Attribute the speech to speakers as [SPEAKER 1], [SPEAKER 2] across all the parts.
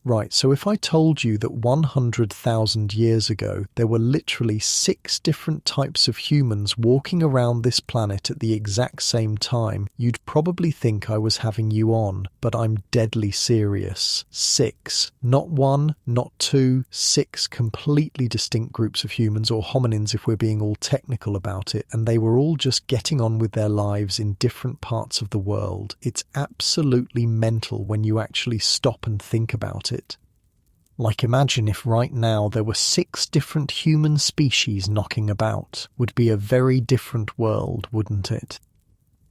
[SPEAKER 1] Right, so if I told you that 100,000 years ago there were literally 6 different types of humans walking around this planet at the exact same time, you'd probably think I was having you on, but I'm deadly serious. 6. Not 1, not 2, 6 completely distinct groups of humans, or hominins if we're being all technical about it, and they were all just getting on with their lives in different parts of the world. It's absolutely mental when you actually stop and think about it. Like, imagine if right now there were 6 different human species knocking about. Would be a very different world, wouldn't it?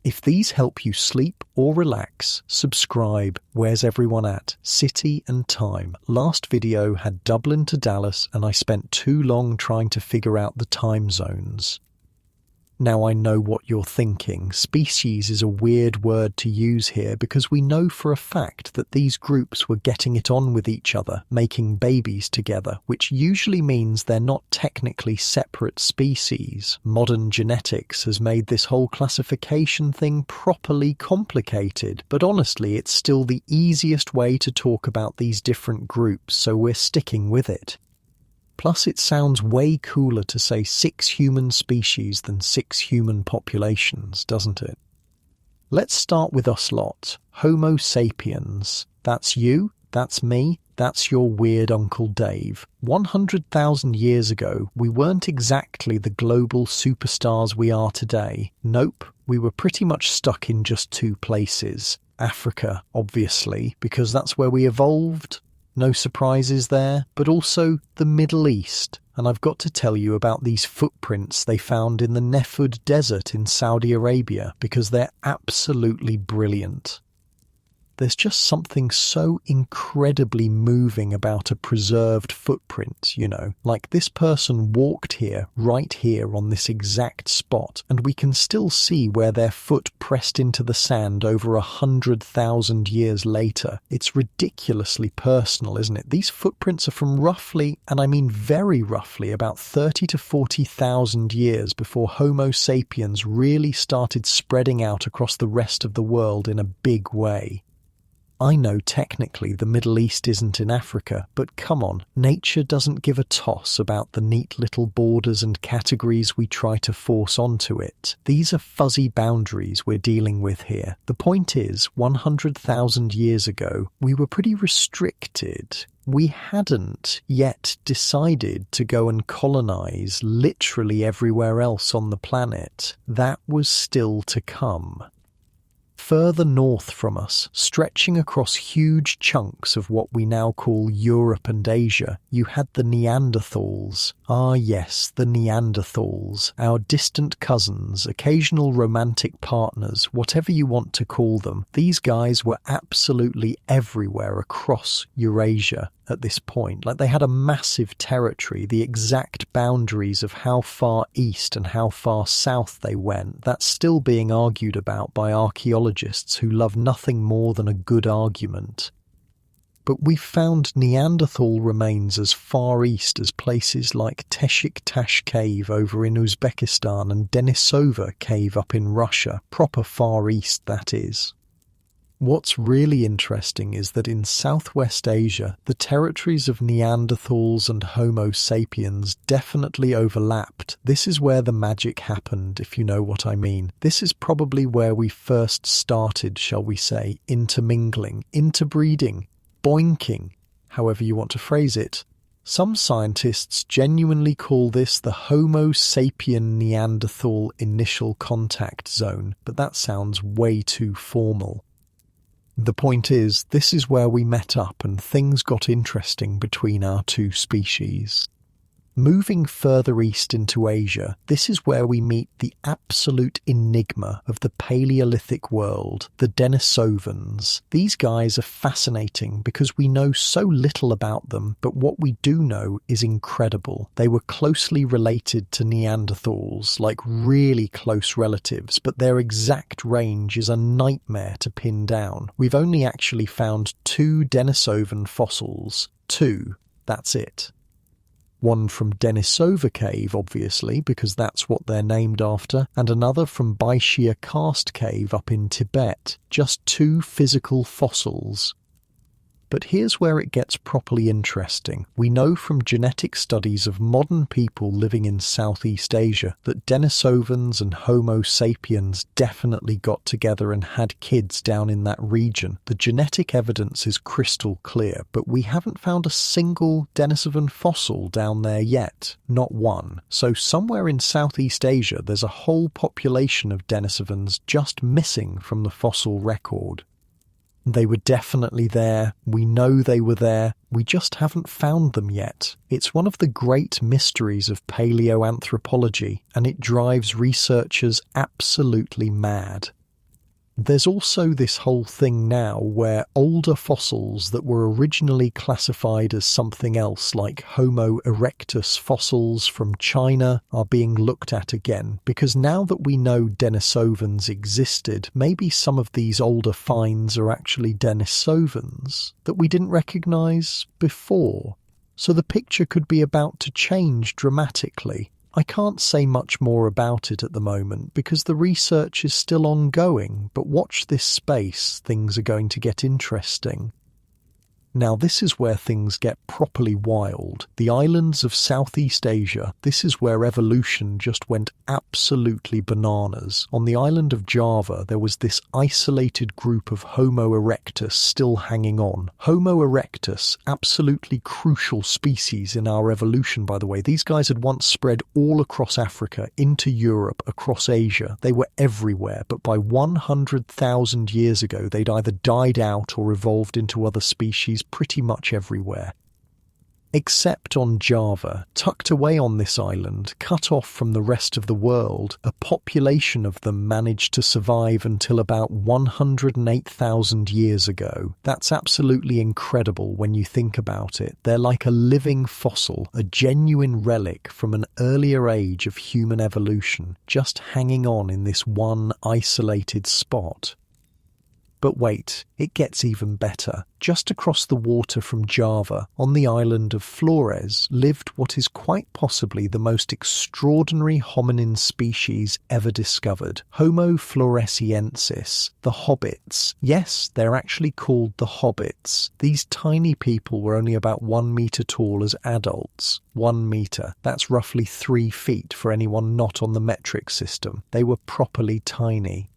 [SPEAKER 1] If these help you sleep or relax, subscribe. Where's everyone at? City and time. Last video had Dublin to Dallas, and I spent too long trying to figure out the time zones. Now I know what you're thinking. Species is a weird word to use here because we know for a fact that these groups were getting it on with each other, making babies together, which usually means they're not technically separate species. Modern genetics has made this whole classification thing properly complicated, but honestly it's still the easiest way to talk about these different groups, so we're sticking with it. Plus, it sounds way cooler to say 6 human species than 6 human populations, doesn't it? Let's start with us lot. Homo sapiens. That's you, that's me, that's your weird Uncle Dave. 100,000 years ago, we weren't exactly the global superstars we are today. Nope, we were pretty much stuck in just 2 places. Africa, obviously, because that's where we evolved. No surprises there, but also the Middle East. And I've got to tell you about these footprints they found in the Nefud Desert in Saudi Arabia, because they're absolutely brilliant. There's just something so incredibly moving about a preserved footprint, you know. Like, this person walked here, right here on this exact spot, and we can still see where their foot pressed into the sand over 100,000 years later. It's ridiculously personal, isn't it? These footprints are from roughly, and I mean very roughly, about 30 to 40,000 years before Homo sapiens really started spreading out across the rest of the world in a big way. I know technically the Middle East isn't in Africa, but come on, nature doesn't give a toss about the neat little borders and categories we try to force onto it. These are fuzzy boundaries we're dealing with here. The point is, 100,000 years ago, we were pretty restricted. We hadn't yet decided to go and colonize literally everywhere else on the planet. That was still to come. Further north from us, stretching across huge chunks of what we now call Europe and Asia, you had the Neanderthals. Ah yes, the Neanderthals, our distant cousins, occasional romantic partners, whatever you want to call them. These guys were absolutely everywhere across Eurasia at this point. Like, they had a massive territory. The exact boundaries of how far east and how far south they went, that's still being argued about by archaeologists who love nothing more than a good argument. But we found Neanderthal remains as far east as places like Teshik Tash Cave over in Uzbekistan and Denisovan Cave up in Russia, proper far east that is. What's really interesting is that in Southwest Asia, the territories of Neanderthals and Homo sapiens definitely overlapped. This is where the magic happened, if you know what I mean. This is probably where we first started, shall we say, intermingling, interbreeding, boinking, however you want to phrase it. Some scientists genuinely call this the Homo sapien Neanderthal initial contact zone, but that sounds way too formal. The point is, this is where we met up and things got interesting between our 2 species. Moving further east into Asia, this is where we meet the absolute enigma of the Paleolithic world, the Denisovans. These guys are fascinating because we know so little about them, but what we do know is incredible. They were closely related to Neanderthals, like really close relatives, but their exact range is a nightmare to pin down. We've only actually found 2 Denisovan fossils. 2, that's it. One from Denisovan Cave, obviously, because that's what they're named after, and another from Baishia Karst Cave up in Tibet. Just 2 physical fossils. But here's where it gets properly interesting. We know from genetic studies of modern people living in Southeast Asia that Denisovans and Homo sapiens definitely got together and had kids down in that region. The genetic evidence is crystal clear, but we haven't found a single Denisovan fossil down there yet. Not one. So somewhere in Southeast Asia there's a whole population of Denisovans just missing from the fossil record. They were definitely there. We know they were there. We just haven't found them yet. It's one of the great mysteries of paleoanthropology, and it drives researchers absolutely mad. There's also this whole thing now where older fossils that were originally classified as something else, like Homo erectus fossils from China, are being looked at again, because now that we know Denisovans existed, maybe some of these older finds are actually Denisovans that we didn't recognise before. So the picture could be about to change dramatically. I can't say much more about it at the moment because the research is still ongoing, but watch this space, things are going to get interesting. Now this is where things get properly wild. The islands of Southeast Asia, this is where evolution just went absolutely bananas. On the island of Java, there was this isolated group of Homo erectus still hanging on. Homo erectus, absolutely crucial species in our evolution, by the way. These guys had once spread all across Africa, into Europe, across Asia. They were everywhere, but by 100,000 years ago, they'd either died out or evolved into other species pretty much everywhere. Except on Java, tucked away on this island, cut off from the rest of the world, a population of them managed to survive until about 108,000 years ago. That's absolutely incredible when you think about it. They're like a living fossil, a genuine relic from an earlier age of human evolution, just hanging on in this one isolated spot. But wait, it gets even better. Just across the water from Java, on the island of Flores, lived what is quite possibly the most extraordinary hominin species ever discovered. Homo floresiensis, the hobbits. Yes, they're actually called the hobbits. These tiny people were only about 1 metre tall as adults. 1 metre. That's roughly 3 feet for anyone not on the metric system. They were properly tiny.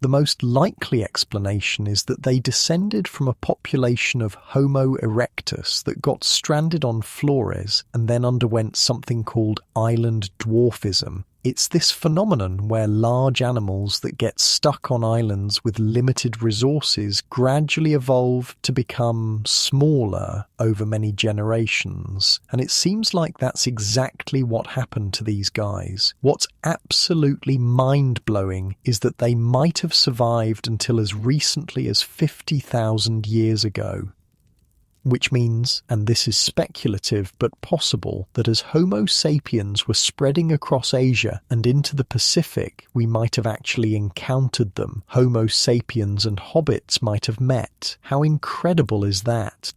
[SPEAKER 1] The most likely explanation is that they descended from a population of Homo erectus that got stranded on Flores and then underwent something called island dwarfism. It's this phenomenon where large animals that get stuck on islands with limited resources gradually evolve to become smaller over many generations. And it seems like that's exactly what happened to these guys. What's absolutely mind-blowing is that they might have survived until as recently as 50,000 years ago. Which means, and this is speculative but possible, that as Homo sapiens were spreading across Asia and into the Pacific, we might have actually encountered them. Homo sapiens and hobbits might have met. How incredible is that?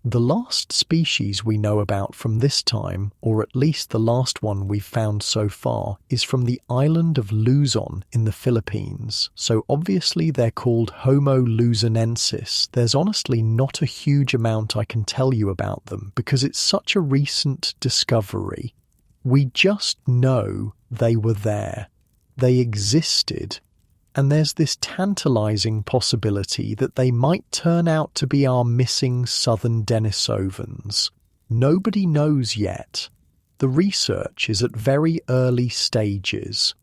[SPEAKER 1] The last species we know about from this time, or at least the last one we've found so far, is from the island of Luzon in the Philippines. So obviously they're called Homo luzonensis. There's honestly not a huge amount I can tell you about them because it's such a recent discovery. We just know they were there. They existed. And there's this tantalizing possibility that they might turn out to be our missing southern Denisovans. Nobody knows yet. The research is at very early stages.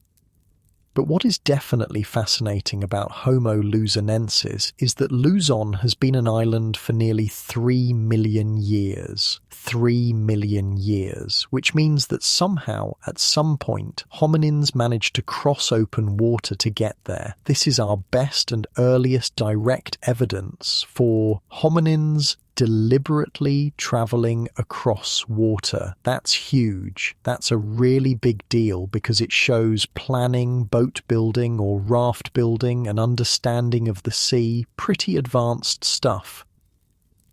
[SPEAKER 1] But what is definitely fascinating about Homo luzonensis is that Luzon has been an island for nearly 3 million years. 3 million years, which means that somehow, at some point, hominins managed to cross open water to get there. This is our best and earliest direct evidence for hominins deliberately travelling across water. That's huge. That's a really big deal because it shows planning, boat building or raft building, and understanding of the sea. Pretty advanced stuff.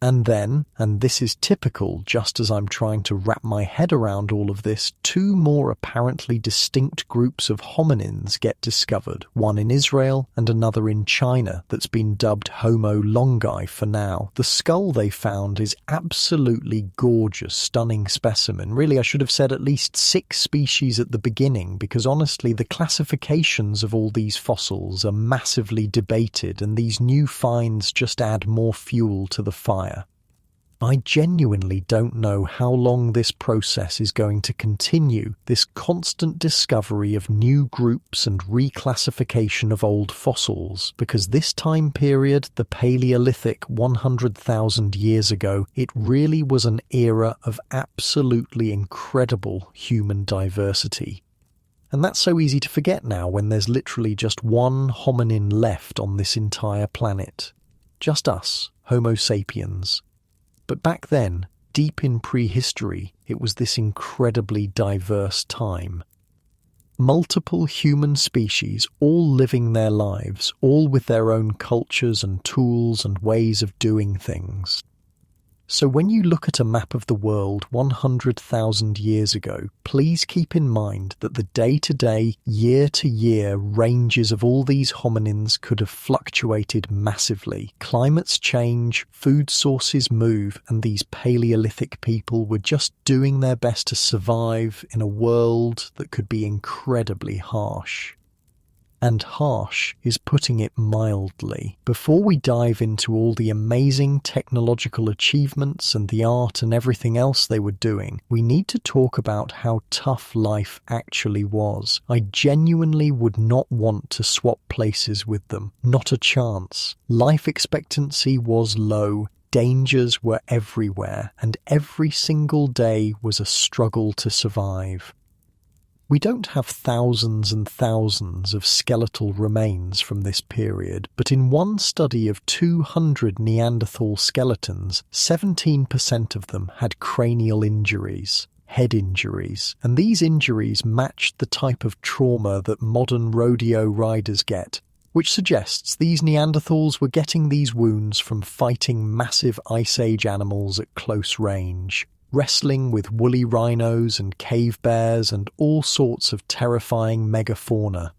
[SPEAKER 1] And then, and this is typical just as I'm trying to wrap my head around all of this, two more apparently distinct groups of hominins get discovered, one in Israel and another in China that's been dubbed Homo longi for now. The skull they found is absolutely gorgeous, stunning specimen. Really, I should have said at least 6 species at the beginning, because honestly the classifications of all these fossils are massively debated, and these new finds just add more fuel to the fire. I genuinely don't know how long this process is going to continue, this constant discovery of new groups and reclassification of old fossils, because this time period, the Paleolithic 100,000 years ago, it really was an era of absolutely incredible human diversity. And that's so easy to forget now when there's literally just one hominin left on this entire planet. Just us, Homo sapiens. But back then, deep in prehistory, it was this incredibly diverse time. Multiple human species, all living their lives, all with their own cultures and tools and ways of doing things. So when you look at a map of the world 100,000 years ago, please keep in mind that the day-to-day, year-to-year ranges of all these hominins could have fluctuated massively. Climates change, food sources move, and these Paleolithic people were just doing their best to survive in a world that could be incredibly harsh. And harsh is putting it mildly. Before we dive into all the amazing technological achievements and the art and everything else they were doing, we need to talk about how tough life actually was. I genuinely would not want to swap places with them. Not a chance. Life expectancy was low. Dangers were everywhere, and every single day was a struggle to survive. We don't have thousands and thousands of skeletal remains from this period, but in one study of 200 Neanderthal skeletons, 17% of them had cranial injuries, head injuries, and these injuries matched the type of trauma that modern rodeo riders get, which suggests these Neanderthals were getting these wounds from fighting massive Ice Age animals at close range. Wrestling with woolly rhinos and cave bears and all sorts of terrifying megafauna.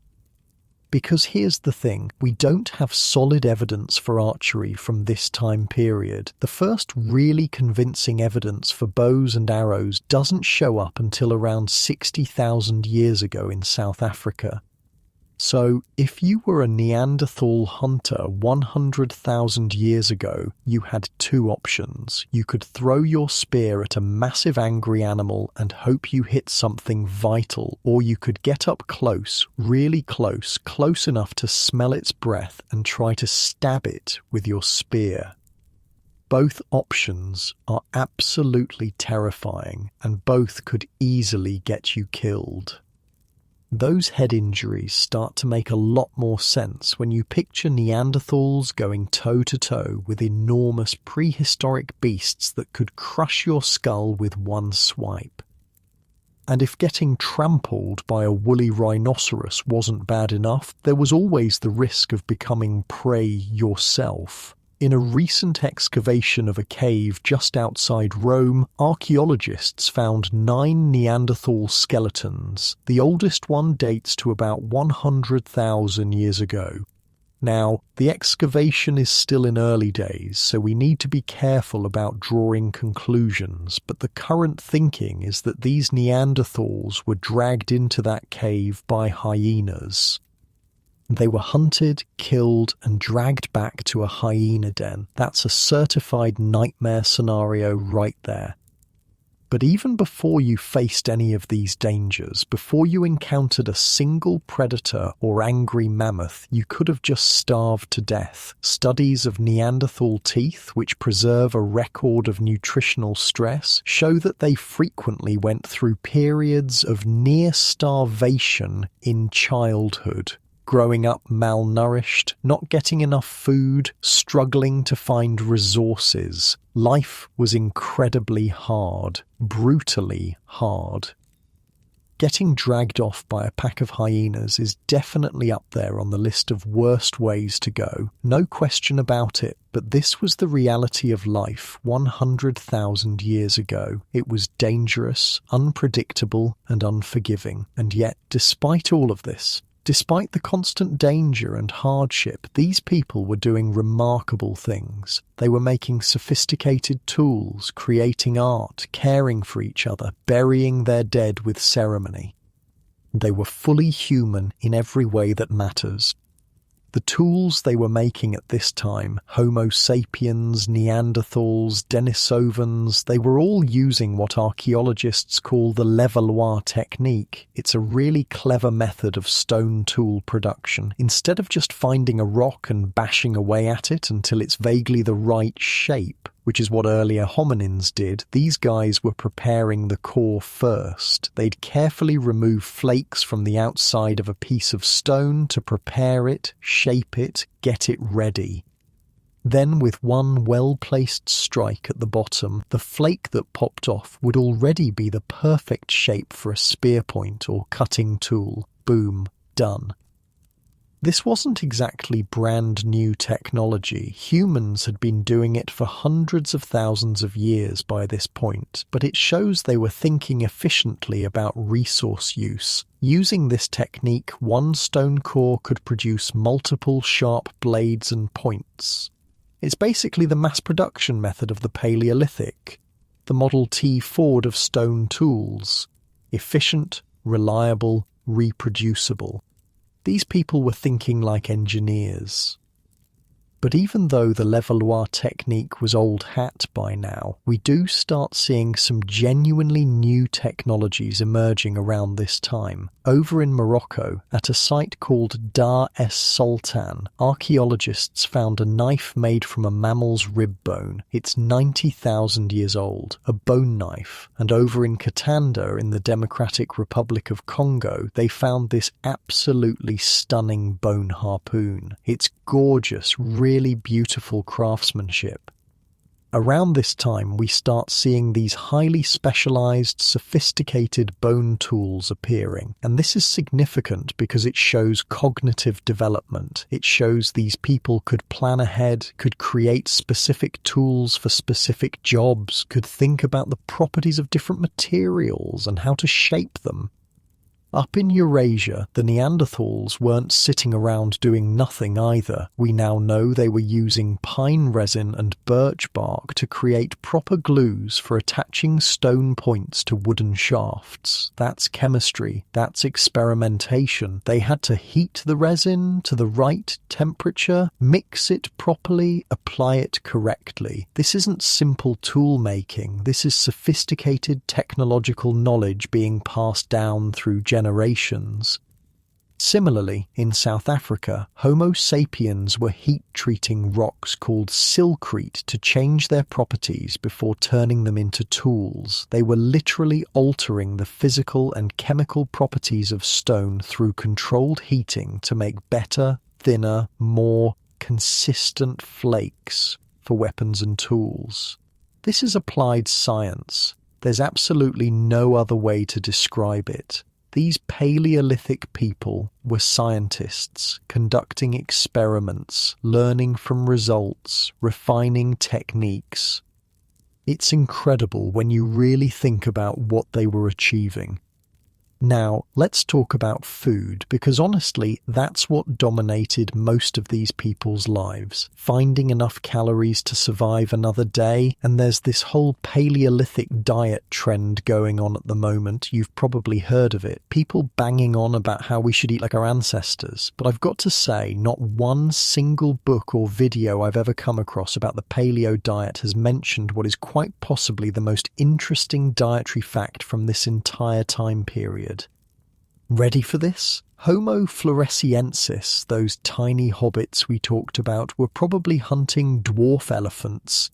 [SPEAKER 1] Because here's the thing, we don't have solid evidence for archery from this time period. The first really convincing evidence for bows and arrows doesn't show up until around 60,000 years ago in South Africa. So, if you were a Neanderthal hunter 100,000 years ago, you had 2 options. You could throw your spear at a massive angry animal and hope you hit something vital, or you could get up close, really close, close enough to smell its breath and try to stab it with your spear. Both options are absolutely terrifying, and both could easily get you killed. Those head injuries start to make a lot more sense when you picture Neanderthals going toe-to-toe with enormous prehistoric beasts that could crush your skull with one swipe. And if getting trampled by a woolly rhinoceros wasn't bad enough, there was always the risk of becoming prey yourself. In a recent excavation of a cave just outside Rome, archaeologists found 9 Neanderthal skeletons. The oldest one dates to about 100,000 years ago. Now, the excavation is still in early days, so we need to be careful about drawing conclusions, but the current thinking is that these Neanderthals were dragged into that cave by hyenas. They were hunted, killed, and dragged back to a hyena den. That's a certified nightmare scenario right there. But even before you faced any of these dangers, before you encountered a single predator or angry mammoth, you could have just starved to death. Studies of Neanderthal teeth, which preserve a record of nutritional stress, show that they frequently went through periods of near starvation in childhood. Growing up malnourished, not getting enough food, struggling to find resources. Life was incredibly hard, brutally hard. Getting dragged off by a pack of hyenas is definitely up there on the list of worst ways to go, no question about it, but this was the reality of life 100,000 years ago. It was dangerous, unpredictable, and unforgiving. And yet, despite all of this, despite the constant danger and hardship, these people were doing remarkable things. They were making sophisticated tools, creating art, caring for each other, burying their dead with ceremony. They were fully human in every way that matters. The tools they were making at this time, Homo sapiens, Neanderthals, Denisovans, they were all using what archaeologists call the Levallois technique. It's a really clever method of stone tool production. Instead of just finding a rock and bashing away at it until it's vaguely the right shape, which is what earlier hominins did, these guys were preparing the core first. They'd carefully remove flakes from the outside of a piece of stone to prepare it, shape it, get it ready. Then, with one well-placed strike at the bottom, the flake that popped off would already be the perfect shape for a spear point or cutting tool. Boom, done. This wasn't exactly brand new technology. Humans had been doing it for hundreds of thousands of years by this point, but it shows they were thinking efficiently about resource use. Using this technique, one stone core could produce multiple sharp blades and points. It's basically the mass production method of the Paleolithic, the Model T Ford of stone tools. Efficient, reliable, reproducible. These people were thinking like engineers. But even though the Levallois technique was old hat by now, we do start seeing some genuinely new technologies emerging around this time. Over in Morocco, at a site called Dar es Sultan, archaeologists found a knife made from a mammal's rib bone. It's 90,000 years old, a bone knife. And over in Katanga, in the Democratic Republic of Congo, they found this absolutely stunning bone harpoon. It's gorgeous, really beautiful craftsmanship. Around this time, we start seeing these highly specialized, sophisticated bone tools appearing. And this is significant because it shows cognitive development. It shows these people could plan ahead, could create specific tools for specific jobs, could think about the properties of different materials and how to shape them. Up in Eurasia, the Neanderthals weren't sitting around doing nothing either. We now know they were using pine resin and birch bark to create proper glues for attaching stone points to wooden shafts. That's chemistry. That's experimentation. They had to heat the resin to the right temperature, mix it properly, apply it correctly. This isn't simple tool making. This is sophisticated technological knowledge being passed down through generations. Similarly, in South Africa, Homo sapiens were heat-treating rocks called silcrete to change their properties before turning them into tools. They were literally altering the physical and chemical properties of stone through controlled heating to make better, thinner, more consistent flakes for weapons and tools. This is applied science. There's absolutely no other way to describe it. These Paleolithic people were scientists, conducting experiments, learning from results, refining techniques. It's incredible when you really think about what they were achieving. Now, let's talk about food, because honestly, that's what dominated most of these people's lives. Finding enough calories to survive another day, and there's this whole Paleolithic diet trend going on at the moment. You've probably heard of it. People banging on about how we should eat like our ancestors. But I've got to say, not one single book or video I've ever come across about the paleo diet has mentioned what is quite possibly the most interesting dietary fact from this entire time period. Ready for this? Homo floresiensis, those tiny hobbits we talked about, were probably hunting dwarf elephants.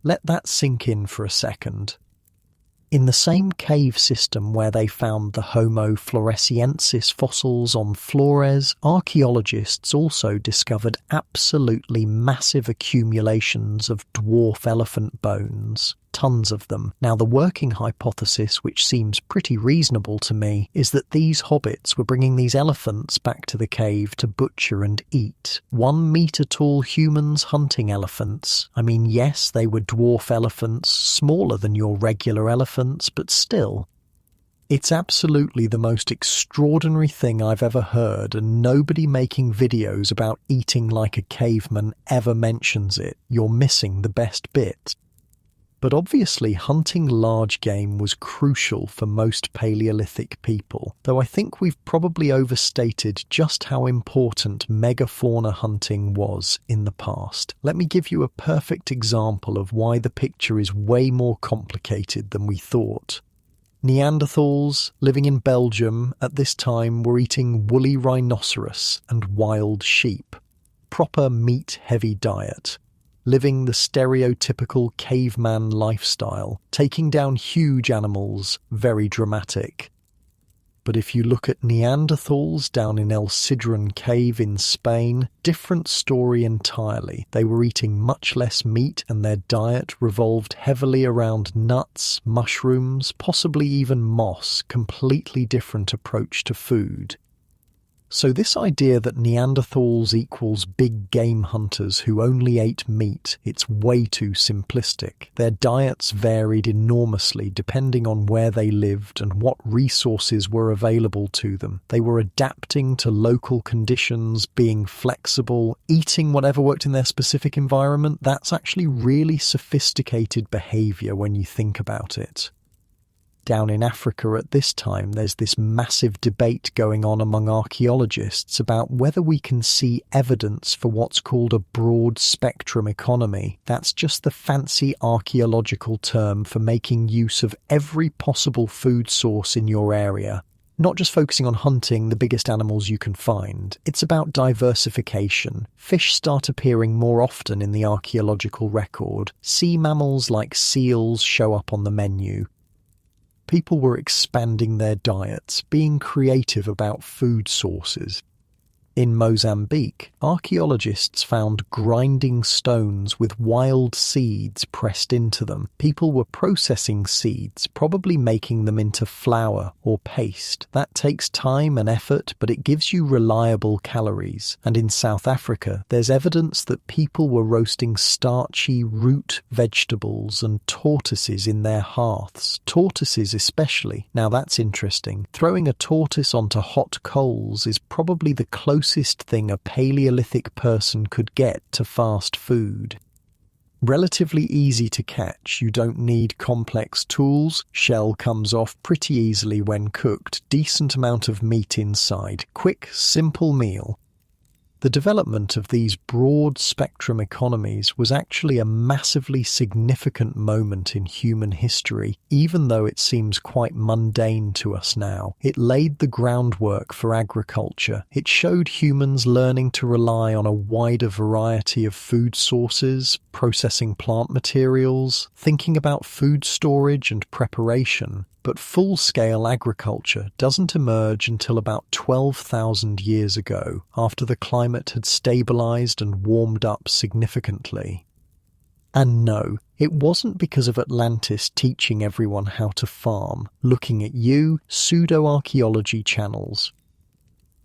[SPEAKER 1] Let that sink in for a second. In the same cave system where they found the Homo floresiensis fossils on Flores, archaeologists also discovered absolutely massive accumulations of dwarf elephant bones. tons of them. Now, the working hypothesis, which seems pretty reasonable to me, is that these hobbits were bringing these elephants back to the cave to butcher and eat. 1 meter tall humans hunting elephants. I mean, yes, they were dwarf elephants, smaller than your regular elephants, but still. It's absolutely the most extraordinary thing I've ever heard, and nobody making videos about eating like a caveman ever mentions it. You're missing the best bit. But obviously hunting large game was crucial for most Paleolithic people, though I think we've probably overstated just how important megafauna hunting was in the past. Let me give you a perfect example of why the picture is way more complicated than we thought. Neanderthals, living in Belgium at this time, were eating woolly rhinoceros and wild sheep. Proper meat-heavy diet. Living the stereotypical caveman lifestyle, taking down huge animals, very dramatic. But if you look at Neanderthals down in El Sidrón cave in Spain, different story entirely. They were eating much less meat and their diet revolved heavily around nuts, mushrooms, possibly even moss, completely different approach to food. So this idea that Neanderthals equals big game hunters who only ate meat, it's way too simplistic. Their diets varied enormously depending on where they lived and what resources were available to them. They were adapting to local conditions, being flexible, eating whatever worked in their specific environment. That's actually really sophisticated behavior when you think about it. Down in Africa at this time, there's this massive debate going on among archaeologists about whether we can see evidence for what's called a broad spectrum economy. That's just the fancy archaeological term for making use of every possible food source in your area. Not just focusing on hunting the biggest animals you can find. It's about diversification. Fish start appearing more often in the archaeological record. Sea mammals like seals show up on the menu. People were expanding their diets, being creative about food sources. In Mozambique, archaeologists found grinding stones with wild seeds pressed into them. People were processing seeds, probably making them into flour or paste. That takes time and effort, but it gives you reliable calories. And in South Africa, there's evidence that people were roasting starchy root vegetables and tortoises in their hearths. Tortoises especially. Now that's interesting. Throwing a tortoise onto hot coals is probably the closest thing a Paleolithic person could get to fast food. Relatively easy to catch, you don't need complex tools, shell comes off pretty easily when cooked, decent amount of meat inside, quick, simple meal. The development of these broad-spectrum economies was actually a massively significant moment in human history, even though it seems quite mundane to us now. It laid the groundwork for agriculture. It showed humans learning to rely on a wider variety of food sources, processing plant materials, thinking about food storage and preparation. But full-scale agriculture doesn't emerge until about 12,000 years ago, after the climate had stabilized and warmed up significantly. And no, it wasn't because of Atlantis teaching everyone how to farm, looking at you, pseudo-archaeology channels.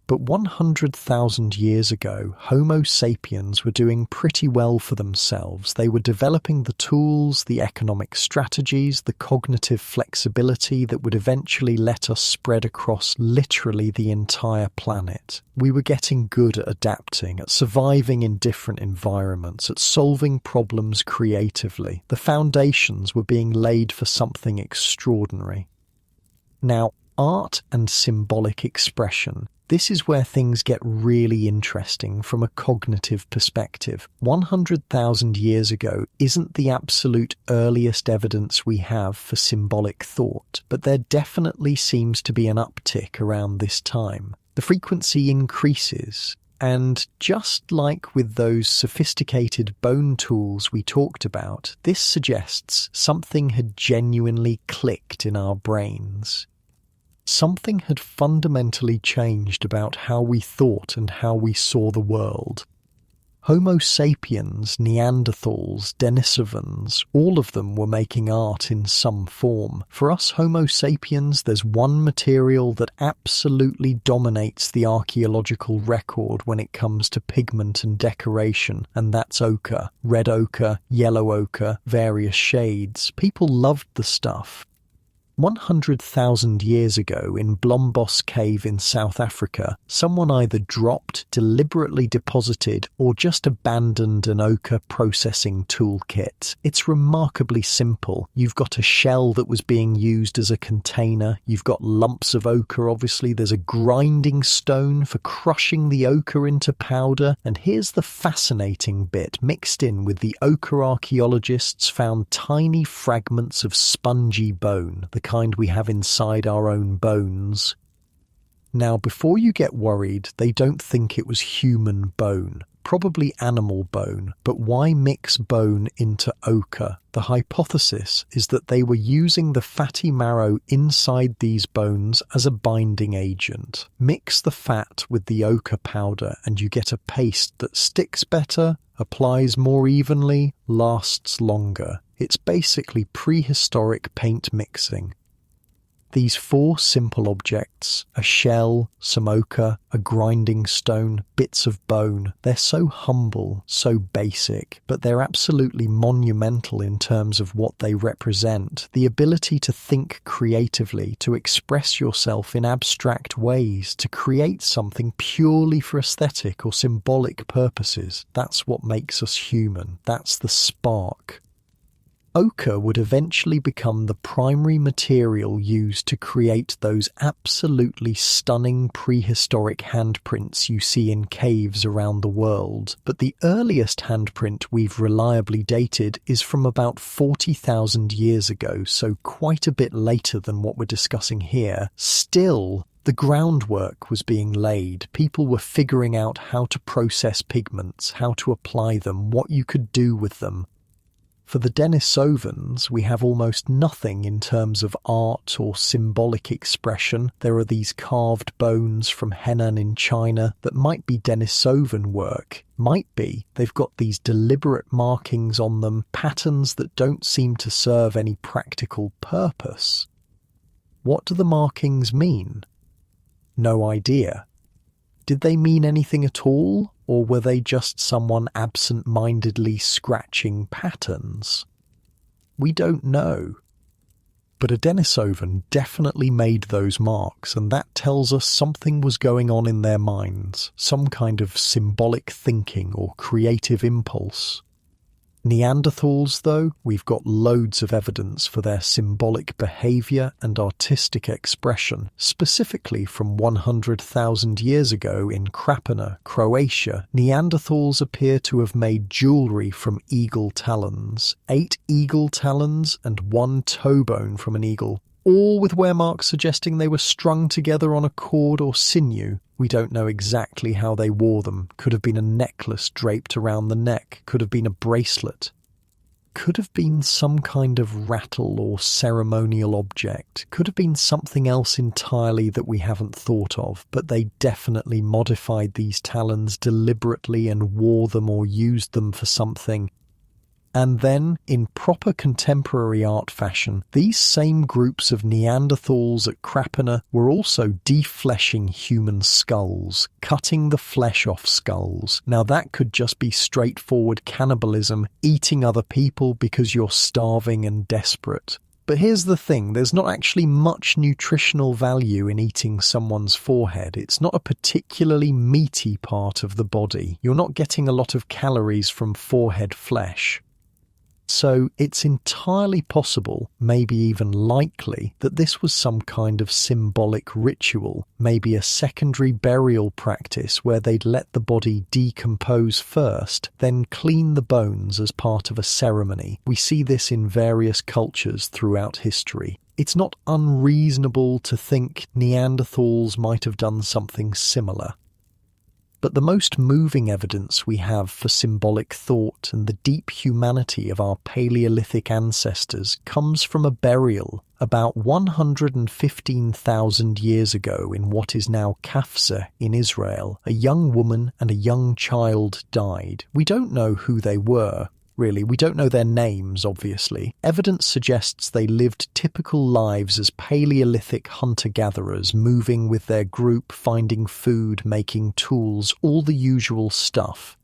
[SPEAKER 1] But 100,000 years ago, Homo sapiens were doing pretty well for themselves. They were developing the tools, the economic strategies, the cognitive flexibility that would eventually let us spread across literally the entire planet. We were getting good at adapting, at surviving in different environments, at solving problems creatively. The foundations were being laid for something extraordinary. Now, art and symbolic expression. This is where things get really interesting from a cognitive perspective. 100,000 years ago isn't the absolute earliest evidence we have for symbolic thought, but there definitely seems to be an uptick around this time. The frequency increases, and just like with those sophisticated bone tools we talked about, this suggests something had genuinely clicked in our brains. Something had fundamentally changed about how we thought and how we saw the world. Homo sapiens, Neanderthals, Denisovans, all of them were making art in some form. For us Homo sapiens, there's one material that absolutely dominates the archaeological record when it comes to pigment and decoration, and that's ochre. Red ochre, yellow ochre, various shades. People loved the stuff. 100,000 years ago in Blombos Cave in South Africa, someone either dropped, deliberately deposited, or just abandoned an ochre processing toolkit. It's remarkably simple. You've got a shell that was being used as a container, you've got lumps of ochre obviously, there's a grinding stone for crushing the ochre into powder, and here's the fascinating bit. Mixed in with the ochre archaeologists found tiny fragments of spongy bone, the kind we have inside our own bones. Now, before you get worried, they don't think it was human bone, probably animal bone, but why mix bone into ochre? The hypothesis is that they were using the fatty marrow inside these bones as a binding agent. Mix the fat with the ochre powder and you get a paste that sticks better, applies more evenly, lasts longer. It's basically prehistoric paint mixing. These four simple objects, a shell, some ochre, a grinding stone, bits of bone, they're so humble, so basic, but they're absolutely monumental in terms of what they represent. The ability to think creatively, to express yourself in abstract ways, to create something purely for aesthetic or symbolic purposes. That's what makes us human. That's the spark. Ochre would eventually become the primary material used to create those absolutely stunning prehistoric handprints you see in caves around the world. But the earliest handprint we've reliably dated is from about 40,000 years ago, so quite a bit later than what we're discussing here. Still, the groundwork was being laid. People were figuring out how to process pigments, how to apply them, what you could do with them. For the Denisovans, we have almost nothing in terms of art or symbolic expression. There are these carved bones from Henan in China that might be Denisovan work. Might be. They've got these deliberate markings on them, patterns that don't seem to serve any practical purpose. What do the markings mean? No idea. Did they mean anything at all, or were they just someone absent-mindedly scratching patterns? We don't know. But a Denisovan definitely made those marks, and that tells us something was going on in their minds, some kind of symbolic thinking or creative impulse. Neanderthals, though, we've got loads of evidence for their symbolic behaviour and artistic expression, specifically from 100,000 years ago in Krapina, Croatia. Neanderthals appear to have made jewellery from eagle talons, 8 eagle talons and 1 toe bone from an eagle, all with wear marks suggesting they were strung together on a cord or sinew. We don't know exactly how they wore them. Could have been a necklace draped around the neck. Could have been a bracelet. Could have been some kind of rattle or ceremonial object. Could have been something else entirely that we haven't thought of, but they definitely modified these talons deliberately and wore them or used them for something. And then, in proper contemporary art fashion, these same groups of Neanderthals at Krapina were also defleshing human skulls, cutting the flesh off skulls. Now that could just be straightforward cannibalism, eating other people because you're starving and desperate. But here's the thing, there's not actually much nutritional value in eating someone's forehead. It's not a particularly meaty part of the body. You're not getting a lot of calories from forehead flesh. So it's entirely possible, maybe even likely, that this was some kind of symbolic ritual, maybe a secondary burial practice where they'd let the body decompose first, then clean the bones as part of a ceremony. We see this in various cultures throughout history. It's not unreasonable to think Neanderthals might have done something similar. But the most moving evidence we have for symbolic thought and the deep humanity of our Paleolithic ancestors comes from a burial about 115,000 years ago in what is now Kafsa in Israel. A young woman and a young child died. We don't know who they were. Really, we don't know their names, obviously. Evidence suggests they lived typical lives as Paleolithic hunter-gatherers, moving with their group, finding food, making tools, all the usual stuff.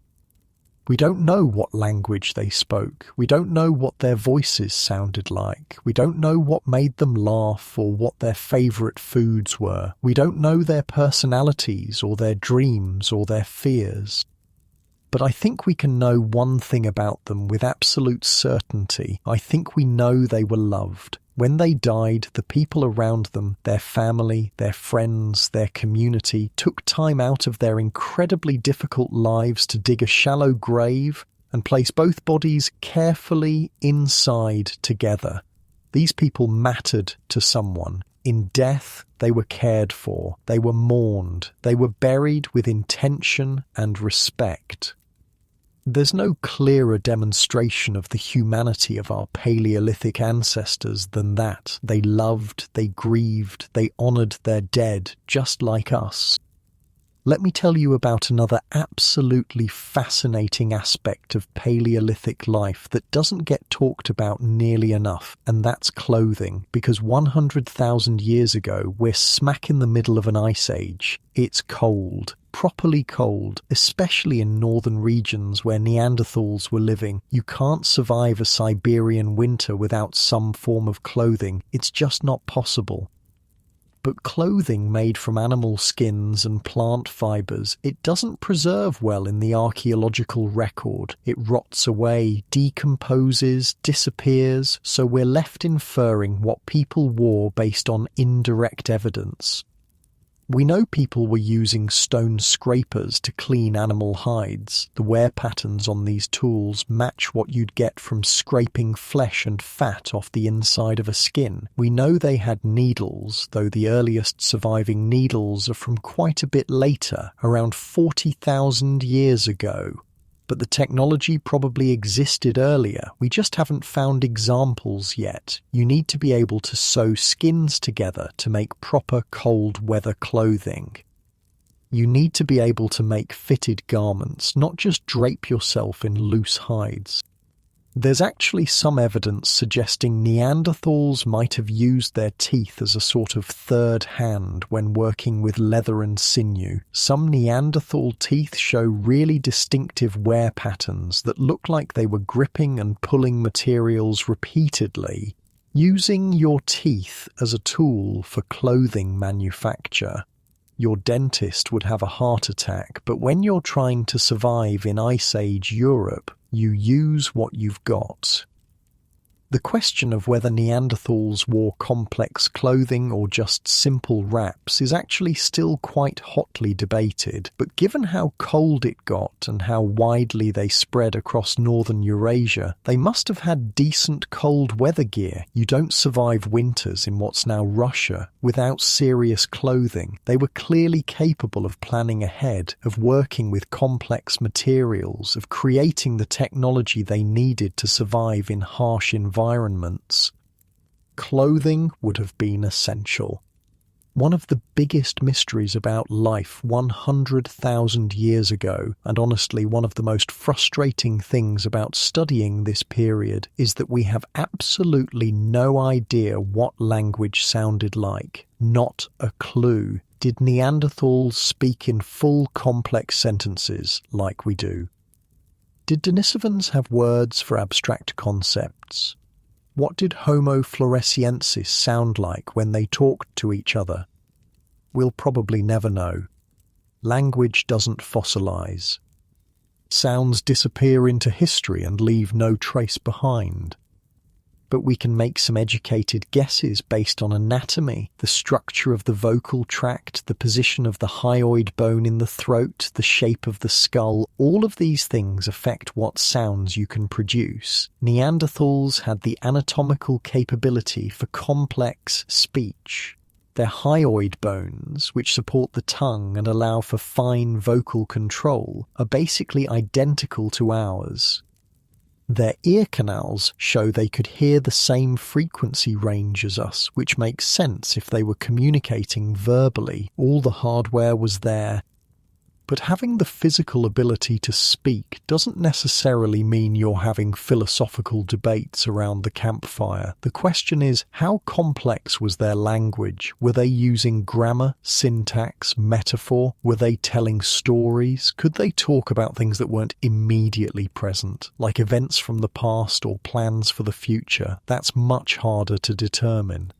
[SPEAKER 1] We don't know what language they spoke. We don't know what their voices sounded like. We don't know what made them laugh or what their favourite foods were. We don't know their personalities or their dreams or their fears. But I think we can know one thing about them with absolute certainty. I think we know they were loved. When they died, the people around them, their family, their friends, their community, took time out of their incredibly difficult lives to dig a shallow grave and place both bodies carefully inside together. These people mattered to someone. In death, they were cared for, they were mourned, they were buried with intention and respect. There's no clearer demonstration of the humanity of our Paleolithic ancestors than that. They loved, they grieved, they honoured their dead, just like us. Let me tell you about another absolutely fascinating aspect of Paleolithic life that doesn't get talked about nearly enough, and that's clothing. Because 100,000 years ago, we're smack in the middle of an ice age. It's cold. Properly cold, especially in northern regions where Neanderthals were living. You can't survive a Siberian winter without some form of clothing. It's just not possible. But clothing made from animal skins and plant fibres, it doesn't preserve well in the archaeological record. It rots away, decomposes, disappears, so we're left inferring what people wore based on indirect evidence. We know people were using stone scrapers to clean animal hides. The wear patterns on these tools match what you'd get from scraping flesh and fat off the inside of a skin. We know they had needles, though the earliest surviving needles are from quite a bit later, around 40,000 years ago. But the technology probably existed earlier. We just haven't found examples yet. You need to be able to sew skins together to make proper cold weather clothing. You need to be able to make fitted garments, not just drape yourself in loose hides. There's actually some evidence suggesting Neanderthals might have used their teeth as a sort of third hand when working with leather and sinew. Some Neanderthal teeth show really distinctive wear patterns that look like they were gripping and pulling materials repeatedly. Using your teeth as a tool for clothing manufacture. Your dentist would have a heart attack, but when you're trying to survive in Ice Age Europe, you use what you've got. The question of whether Neanderthals wore complex clothing or just simple wraps is actually still quite hotly debated, but given how cold it got and how widely they spread across northern Eurasia, they must have had decent cold weather gear. You don't survive winters in what's now Russia without serious clothing. They were clearly capable of planning ahead, of working with complex materials, of creating the technology they needed to survive in harsh environments. Clothing would have been essential. One of the biggest mysteries about life 100,000 years ago, and honestly one of the most frustrating things about studying this period, is that we have absolutely no idea what language sounded like. Not a clue. Did Neanderthals speak in full complex sentences like we do? Did Denisovans have words for abstract concepts? What did Homo floresiensis sound like when they talked to each other? We'll probably never know. Language doesn't fossilize. Sounds disappear into history and leave no trace behind. But we can make some educated guesses based on anatomy, the structure of the vocal tract, the position of the hyoid bone in the throat, the shape of the skull. All of these things affect what sounds you can produce. Neanderthals had the anatomical capability for complex speech. Their hyoid bones, which support the tongue and allow for fine vocal control, are basically identical to ours. Their ear canals show they could hear the same frequency range as us, which makes sense if they were communicating verbally. All the hardware was there. But having the physical ability to speak doesn't necessarily mean you're having philosophical debates around the campfire. The question is, how complex was their language? Were they using grammar, syntax, metaphor? Were they telling stories? Could they talk about things that weren't immediately present, like events from the past or plans for the future? That's much harder to determine.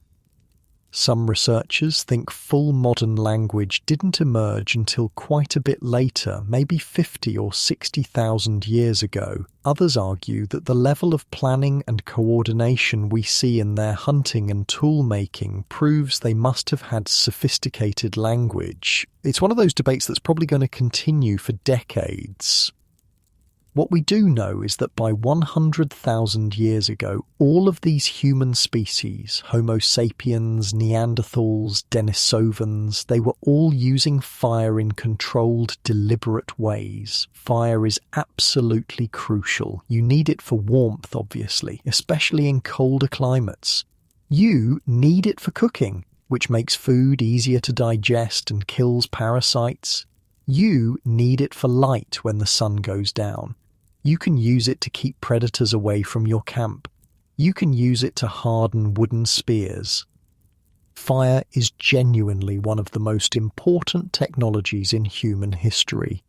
[SPEAKER 1] Some researchers think full modern language didn't emerge until quite a bit later, maybe 50 or 60,000 years ago. Others argue that the level of planning and coordination we see in their hunting and tool-making proves they must have had sophisticated language. It's one of those debates that's probably going to continue for decades. What we do know is that by 100,000 years ago, all of these human species, Homo sapiens, Neanderthals, Denisovans, they were all using fire in controlled, deliberate ways. Fire is absolutely crucial. You need it for warmth, obviously, especially in colder climates. You need it for cooking, which makes food easier to digest and kills parasites. You need it for light when the sun goes down. You can use it to keep predators away from your camp. You can use it to harden wooden spears. Fire is genuinely one of the most important technologies in human history.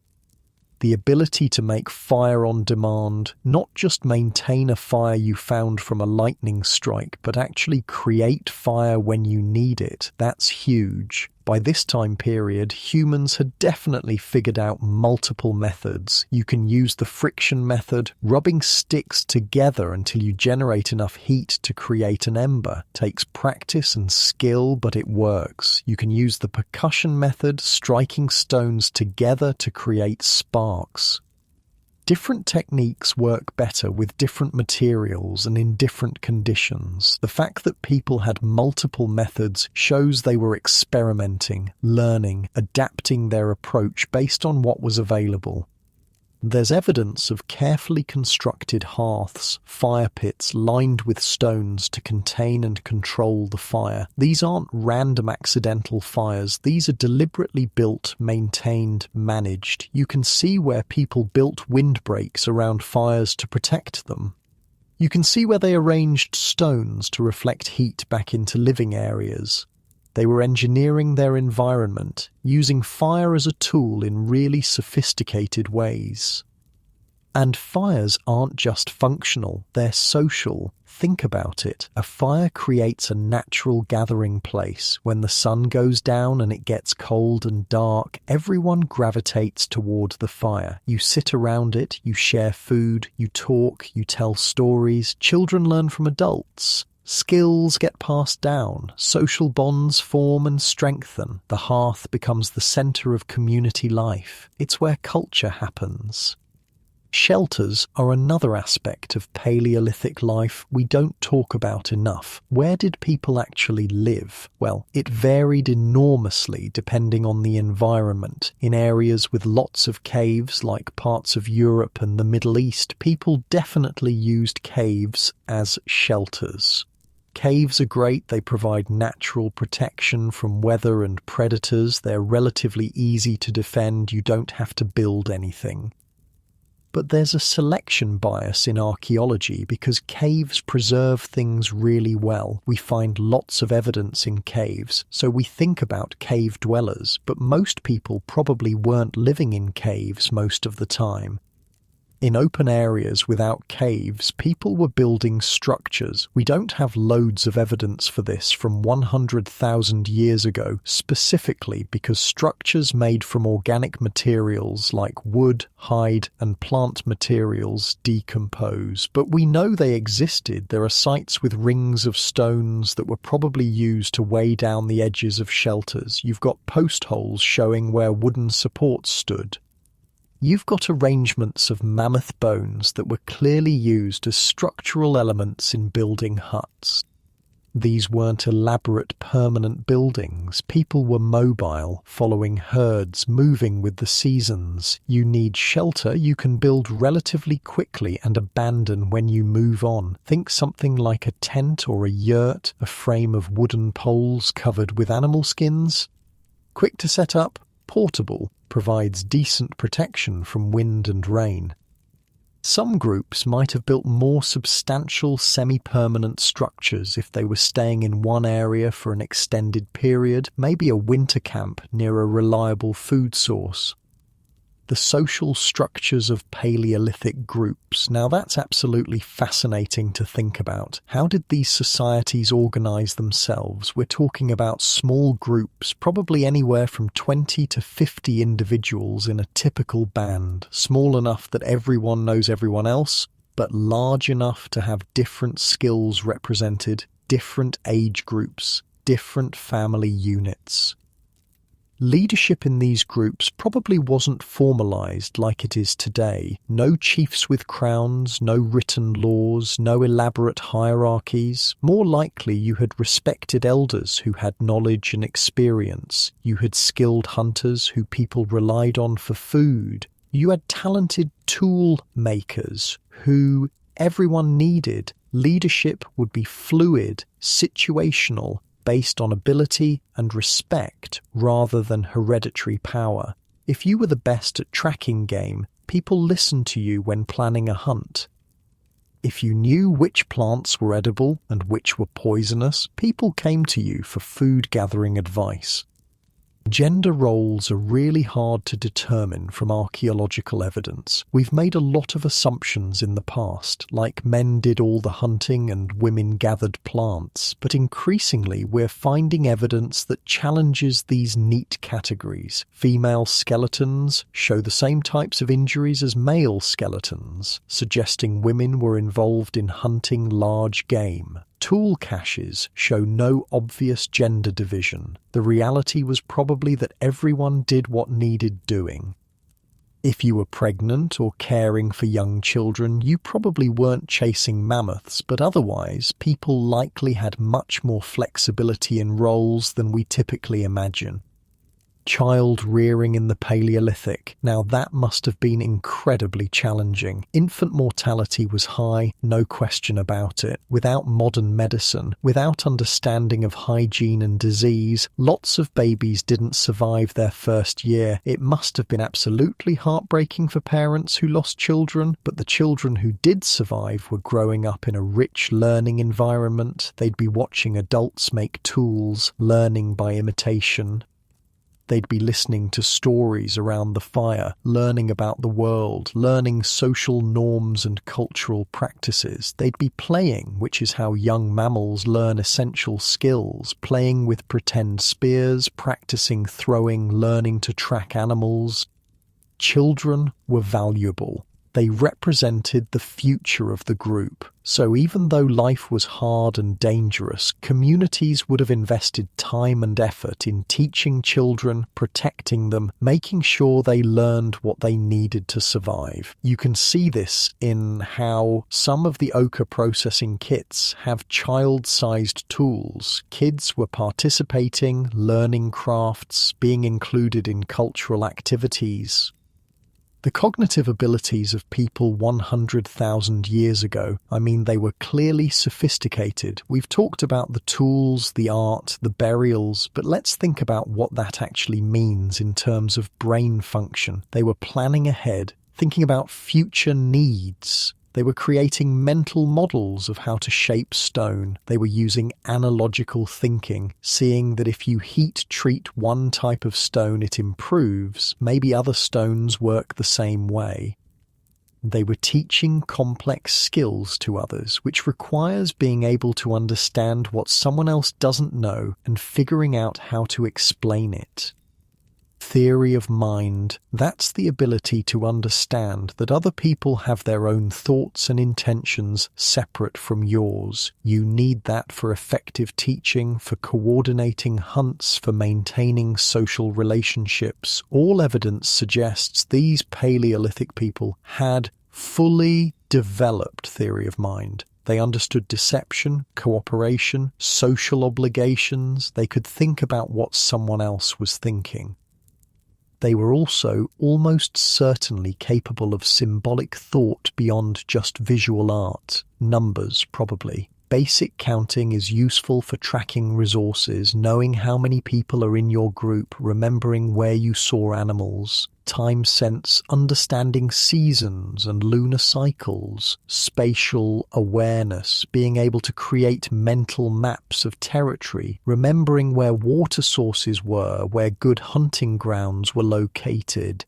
[SPEAKER 1] The ability to make fire on demand, not just maintain a fire you found from a lightning strike, but actually create fire when you need it, that's huge. By this time period, humans had definitely figured out multiple methods. You can use the friction method, rubbing sticks together until you generate enough heat to create an ember. Takes practice and skill, but it works. You can use the percussion method, striking stones together to create sparks. Different techniques work better with different materials and in different conditions. The fact that people had multiple methods shows they were experimenting, learning, adapting their approach based on what was available. There's evidence of carefully constructed hearths, fire pits lined with stones to contain and control the fire. These aren't random accidental fires. These are deliberately built, maintained, managed. You can see where people built windbreaks around fires to protect them. You can see where they arranged stones to reflect heat back into living areas. They were engineering their environment, using fire as a tool in really sophisticated ways. And fires aren't just functional, they're social. Think about it. A fire creates a natural gathering place. When the sun goes down and it gets cold and dark, everyone gravitates toward the fire. You sit around it, you share food, you talk, you tell stories. Children learn from adults. Skills get passed down, social bonds form and strengthen. The hearth becomes the centre of community life. It's where culture happens. Shelters are another aspect of Paleolithic life we don't talk about enough. Where did people actually live? Well, it varied enormously depending on the environment. In areas with lots of caves, like parts of Europe and the Middle East, people definitely used caves as shelters. Caves are great, they provide natural protection from weather and predators, they're relatively easy to defend, you don't have to build anything. But there's a selection bias in archaeology because caves preserve things really well. We find lots of evidence in caves, so we think about cave dwellers, but most people probably weren't living in caves most of the time. In open areas without caves, people were building structures. We don't have loads of evidence for this from 100,000 years ago, specifically because structures made from organic materials like wood, hide, and plant materials decompose. But we know they existed. There are sites with rings of stones that were probably used to weigh down the edges of shelters. You've got post holes showing where wooden supports stood. You've got arrangements of mammoth bones that were clearly used as structural elements in building huts. These weren't elaborate permanent buildings. People were mobile, following herds, moving with the seasons. You need shelter you can build relatively quickly and abandon when you move on. Think something like a tent or a yurt, a frame of wooden poles covered with animal skins. Quick to set up, portable, provides decent protection from wind and rain. Some groups might have built more substantial semi-permanent structures if they were staying in one area for an extended period, maybe a winter camp near a reliable food source. The social structures of Paleolithic groups. Now that's absolutely fascinating to think about. How did these societies organize themselves? We're talking about small groups, probably anywhere from 20 to 50 individuals in a typical band, small enough that everyone knows everyone else, but large enough to have different skills represented, different age groups, different family units. Leadership in these groups probably wasn't formalized like it is today. No chiefs with crowns, no written laws, no elaborate hierarchies. More likely you had respected elders who had knowledge and experience. You had skilled hunters who people relied on for food. You had talented tool makers who everyone needed. Leadership would be fluid, situational, based on ability and respect rather than hereditary power. If you were the best at tracking game, people listened to you when planning a hunt. If you knew which plants were edible and which were poisonous, people came to you for food gathering advice. Gender roles are really hard to determine from archaeological evidence. We've made a lot of assumptions in the past, like men did all the hunting and women gathered plants, but increasingly we're finding evidence that challenges these neat categories. Female skeletons show the same types of injuries as male skeletons, suggesting women were involved in hunting large game. Tool caches show no obvious gender division. The reality was probably that everyone did what needed doing. If you were pregnant or caring for young children, you probably weren't chasing mammoths, but otherwise, people likely had much more flexibility in roles than we typically imagine. Child rearing in the Paleolithic. Now that must have been incredibly challenging. Infant mortality was high, no question about it. Without modern medicine, without understanding of hygiene and disease, lots of babies didn't survive their first year. It must have been absolutely heartbreaking for parents who lost children, but the children who did survive were growing up in a rich learning environment. They'd be watching adults make tools, learning by imitation. They'd be listening to stories around the fire, learning about the world, learning social norms and cultural practices. They'd be playing, which is how young mammals learn essential skills, playing with pretend spears, practicing throwing, learning to track animals. Children were valuable. They represented the future of the group. So even though life was hard and dangerous, communities would have invested time and effort in teaching children, protecting them, making sure they learned what they needed to survive. You can see this in how some of the ochre processing kits have child-sized tools. Kids were participating, learning crafts, being included in cultural activities. The cognitive abilities of people 100,000 years ago, they were clearly sophisticated. We've talked about the tools, the art, the burials, but let's think about what that actually means in terms of brain function. They were planning ahead, thinking about future needs. They were creating mental models of how to shape stone. They were using analogical thinking, seeing that if you heat treat one type of stone, it improves. Maybe other stones work the same way. They were teaching complex skills to others, which requires being able to understand what someone else doesn't know and figuring out how to explain it. Theory of mind, that's the ability to understand that other people have their own thoughts and intentions separate from yours. You need that for effective teaching, for coordinating hunts, for maintaining social relationships. All evidence suggests these Paleolithic people had fully developed theory of mind. They understood deception, cooperation, social obligations. They could think about what someone else was thinking. They were also almost certainly capable of symbolic thought beyond just visual art, numbers probably. Basic counting is useful for tracking resources, knowing how many people are in your group, remembering where you saw animals. Time sense, understanding seasons and lunar cycles. Spatial awareness, being able to create mental maps of territory, remembering where water sources were, where good hunting grounds were located.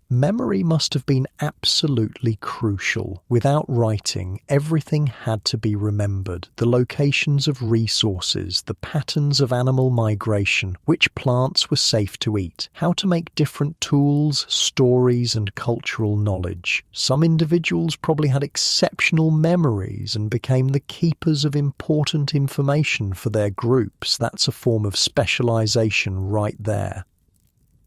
[SPEAKER 1] Memory must have been absolutely crucial. Without writing, everything had to be remembered. The locations of resources, the patterns of animal migration, which plants were safe to eat, how to make different tools, stories, and cultural knowledge. Some individuals probably had exceptional memories and became the keepers of important information for their groups. That's a form of specialization right there.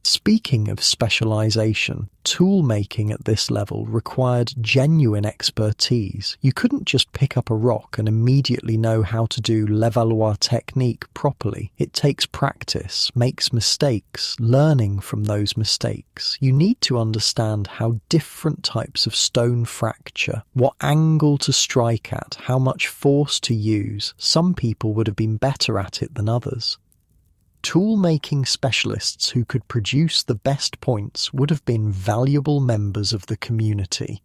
[SPEAKER 1] Speaking of specialization, tool-making at this level required genuine expertise. You couldn't just pick up a rock and immediately know how to do levallois technique properly. It takes practice, makes mistakes, learning from those mistakes. You need to understand how different types of stone fracture, what angle to strike at, how much force to use. Some people would have been better at it than others. Tool-making specialists who could produce the best points would have been valuable members of the community.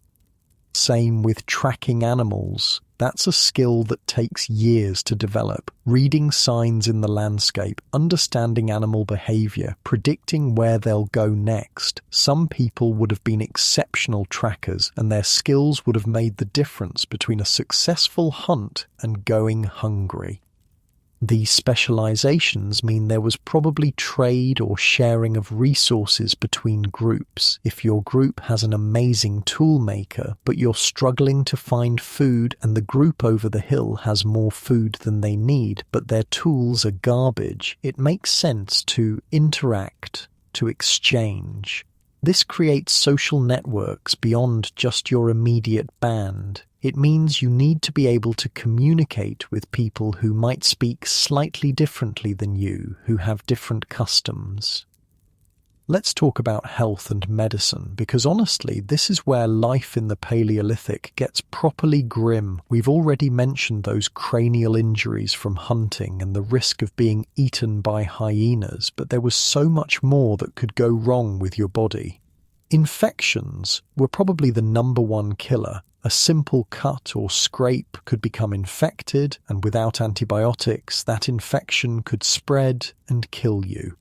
[SPEAKER 1] Same with tracking animals. That's a skill that takes years to develop. Reading signs in the landscape, understanding animal behavior, predicting where they'll go next. Some people would have been exceptional trackers, and their skills would have made the difference between a successful hunt and going hungry. These specializations mean there was probably trade or sharing of resources between groups. If your group has an amazing toolmaker, but you're struggling to find food and the group over the hill has more food than they need, but their tools are garbage, it makes sense to interact, to exchange. This creates social networks beyond just your immediate band. It means you need to be able to communicate with people who might speak slightly differently than you, who have different customs. Let's talk about health and medicine, because honestly, this is where life in the Paleolithic gets properly grim. We've already mentioned those cranial injuries from hunting and the risk of being eaten by hyenas, but there was so much more that could go wrong with your body. Infections were probably the number one killer. A simple cut or scrape could become infected, and without antibiotics, that infection could spread and kill you.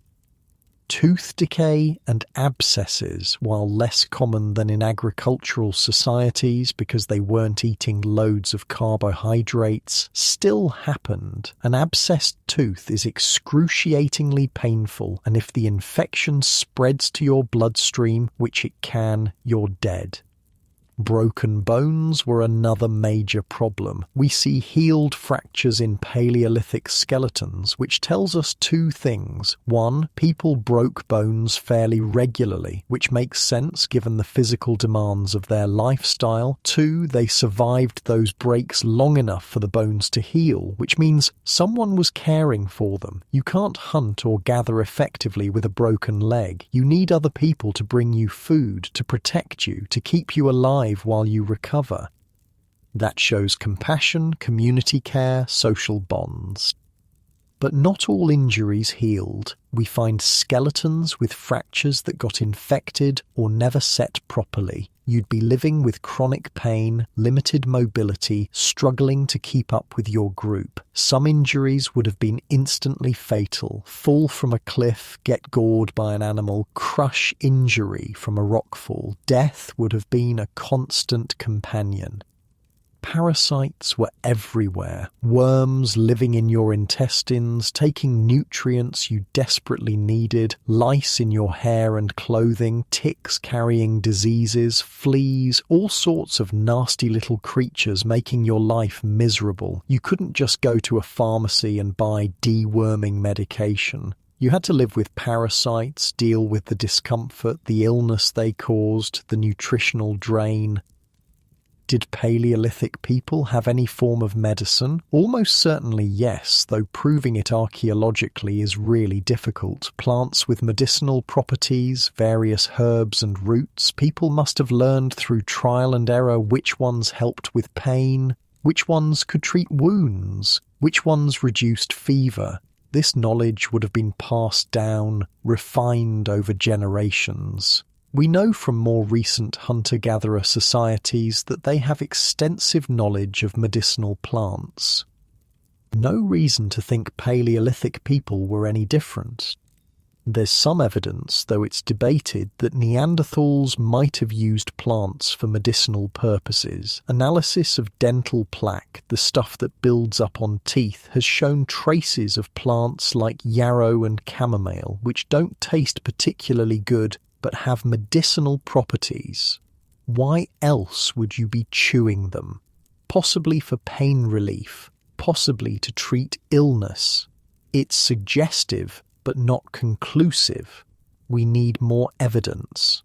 [SPEAKER 1] Tooth decay and abscesses, while less common than in agricultural societies because they weren't eating loads of carbohydrates, still happened. An abscessed tooth is excruciatingly painful, and if the infection spreads to your bloodstream, which it can, you're dead. Broken bones were another major problem. We see healed fractures in Paleolithic skeletons, which tells us two things. One, people broke bones fairly regularly, which makes sense given the physical demands of their lifestyle. Two, they survived those breaks long enough for the bones to heal, which means someone was caring for them. You can't hunt or gather effectively with a broken leg. You need other people to bring you food, to protect you, to keep you alive while you recover. That shows compassion, community care, social bonds. But not all injuries healed. We find skeletons with fractures that got infected or never set properly. You'd be living with chronic pain, limited mobility, struggling to keep up with your group. Some injuries would have been instantly fatal. Fall from a cliff, get gored by an animal, crush injury from a rockfall. Death would have been a constant companion. Parasites were everywhere. Worms living in your intestines, taking nutrients you desperately needed, lice in your hair and clothing, ticks carrying diseases, fleas, all sorts of nasty little creatures making your life miserable. You couldn't just go to a pharmacy and buy deworming medication. You had to live with parasites, deal with the discomfort, the illness they caused, the nutritional drain. Did Paleolithic people have any form of medicine? Almost certainly yes, though proving it archaeologically is really difficult. Plants with medicinal properties, various herbs and roots, people must have learned through trial and error which ones helped with pain, which ones could treat wounds, which ones reduced fever. This knowledge would have been passed down, refined over generations. We know from more recent hunter-gatherer societies that they have extensive knowledge of medicinal plants. No reason to think Paleolithic people were any different. There's some evidence, though it's debated, that Neanderthals might have used plants for medicinal purposes. Analysis of dental plaque, the stuff that builds up on teeth, has shown traces of plants like yarrow and chamomile, which don't taste particularly good but have medicinal properties. Why else would you be chewing them? Possibly for pain relief, possibly to treat illness. It's suggestive, but not conclusive. We need more evidence.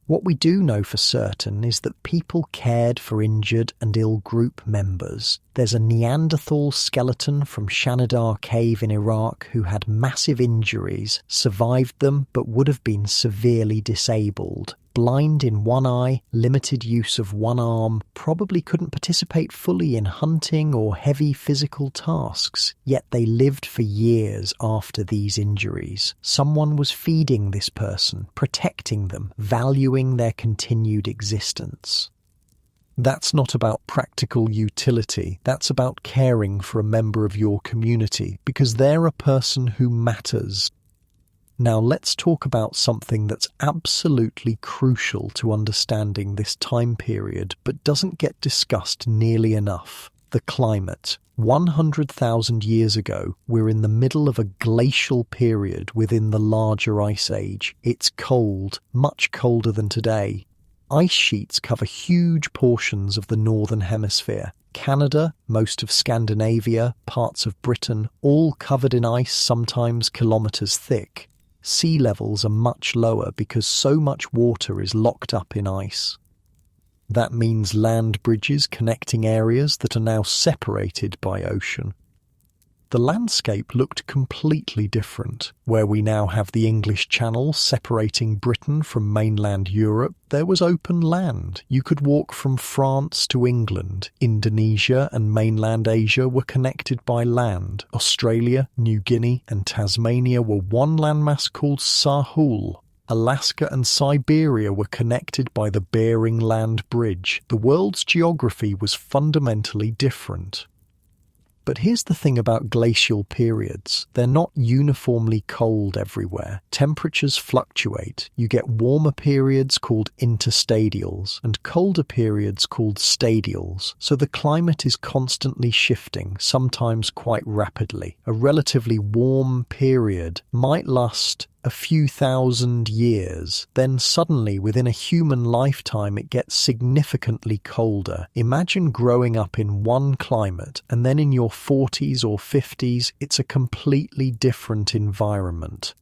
[SPEAKER 1] What we do know for certain is that people cared for injured and ill group members. There's a Neanderthal skeleton from Shanidar Cave in Iraq who had massive injuries, survived them but would have been severely disabled. Blind in one eye, limited use of one arm, probably couldn't participate fully in hunting or heavy physical tasks, yet they lived for years after these injuries. Someone was feeding this person, protecting them, valuing their continued existence. That's not about practical utility, that's about caring for a member of your community, because they're a person who matters. Now let's talk about something that's absolutely crucial to understanding this time period but doesn't get discussed nearly enough: the climate. 100,000 years ago, we're in the middle of a glacial period within the larger ice age. It's cold, much colder than today. Ice sheets cover huge portions of the northern hemisphere. Canada, most of Scandinavia, parts of Britain, all covered in ice, sometimes kilometres thick. Sea levels are much lower because so much water is locked up in ice. That means land bridges connecting areas that are now separated by ocean. The landscape looked completely different. Where we now have the English Channel separating Britain from mainland Europe, there was open land. You could walk from France to England. Indonesia and mainland Asia were connected by land. Australia, New Guinea and Tasmania were one landmass called Sahul. Alaska and Siberia were connected by the Bering Land Bridge. The world's geography was fundamentally different. But here's the thing about glacial periods. They're not uniformly cold everywhere. Temperatures fluctuate. You get warmer periods called interstadials and colder periods called stadials. So the climate is constantly shifting, sometimes quite rapidly. A relatively warm period might last a few thousand years, then suddenly within a human lifetime it gets significantly colder. Imagine growing up in one climate and then in your 40s or 50s it's a completely different environment.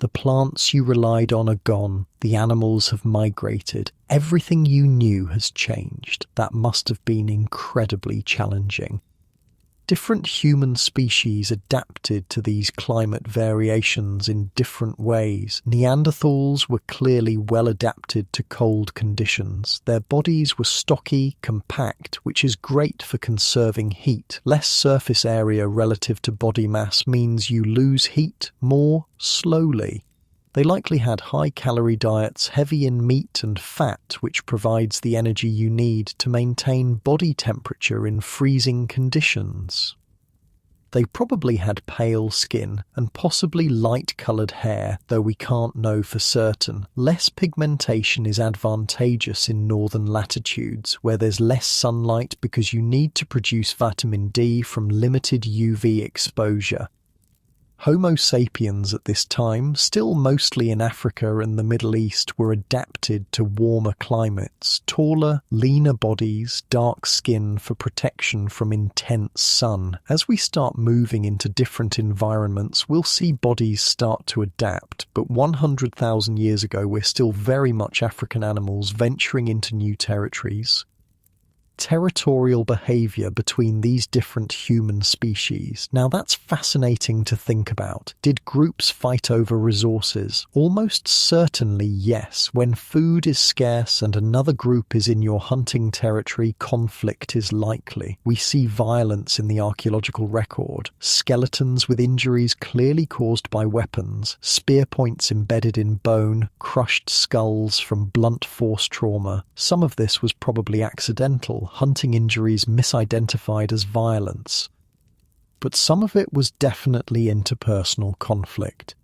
[SPEAKER 1] The plants you relied on are gone, the animals have migrated, everything you knew has changed. That must have been incredibly challenging. Different human species adapted to these climate variations in different ways. Neanderthals were clearly well adapted to cold conditions. Their bodies were stocky, compact, which is great for conserving heat. Less surface area relative to body mass means you lose heat more slowly. They likely had high-calorie diets heavy in meat and fat, which provides the energy you need to maintain body temperature in freezing conditions. They probably had pale skin and possibly light-coloured hair, though we can't know for certain. Less pigmentation is advantageous in northern latitudes, where there's less sunlight because you need to produce vitamin D from limited UV exposure. Homo sapiens at this time, still mostly in Africa and the Middle East, were adapted to warmer climates, taller, leaner bodies, dark skin for protection from intense sun. As we start moving into different environments, we'll see bodies start to adapt, but 100,000 years ago we're still very much African animals venturing into new territories. territorial behavior between these different human species. Now that's fascinating to think about. Did groups fight over resources? Almost certainly yes. When food is scarce and another group is in your hunting territory, conflict is likely. We see violence in the archaeological record. Skeletons with injuries clearly caused by weapons, spear points embedded in bone, crushed skulls from blunt force trauma. Some of this was probably accidental, hunting injuries misidentified as violence. But some of it was definitely interpersonal conflict.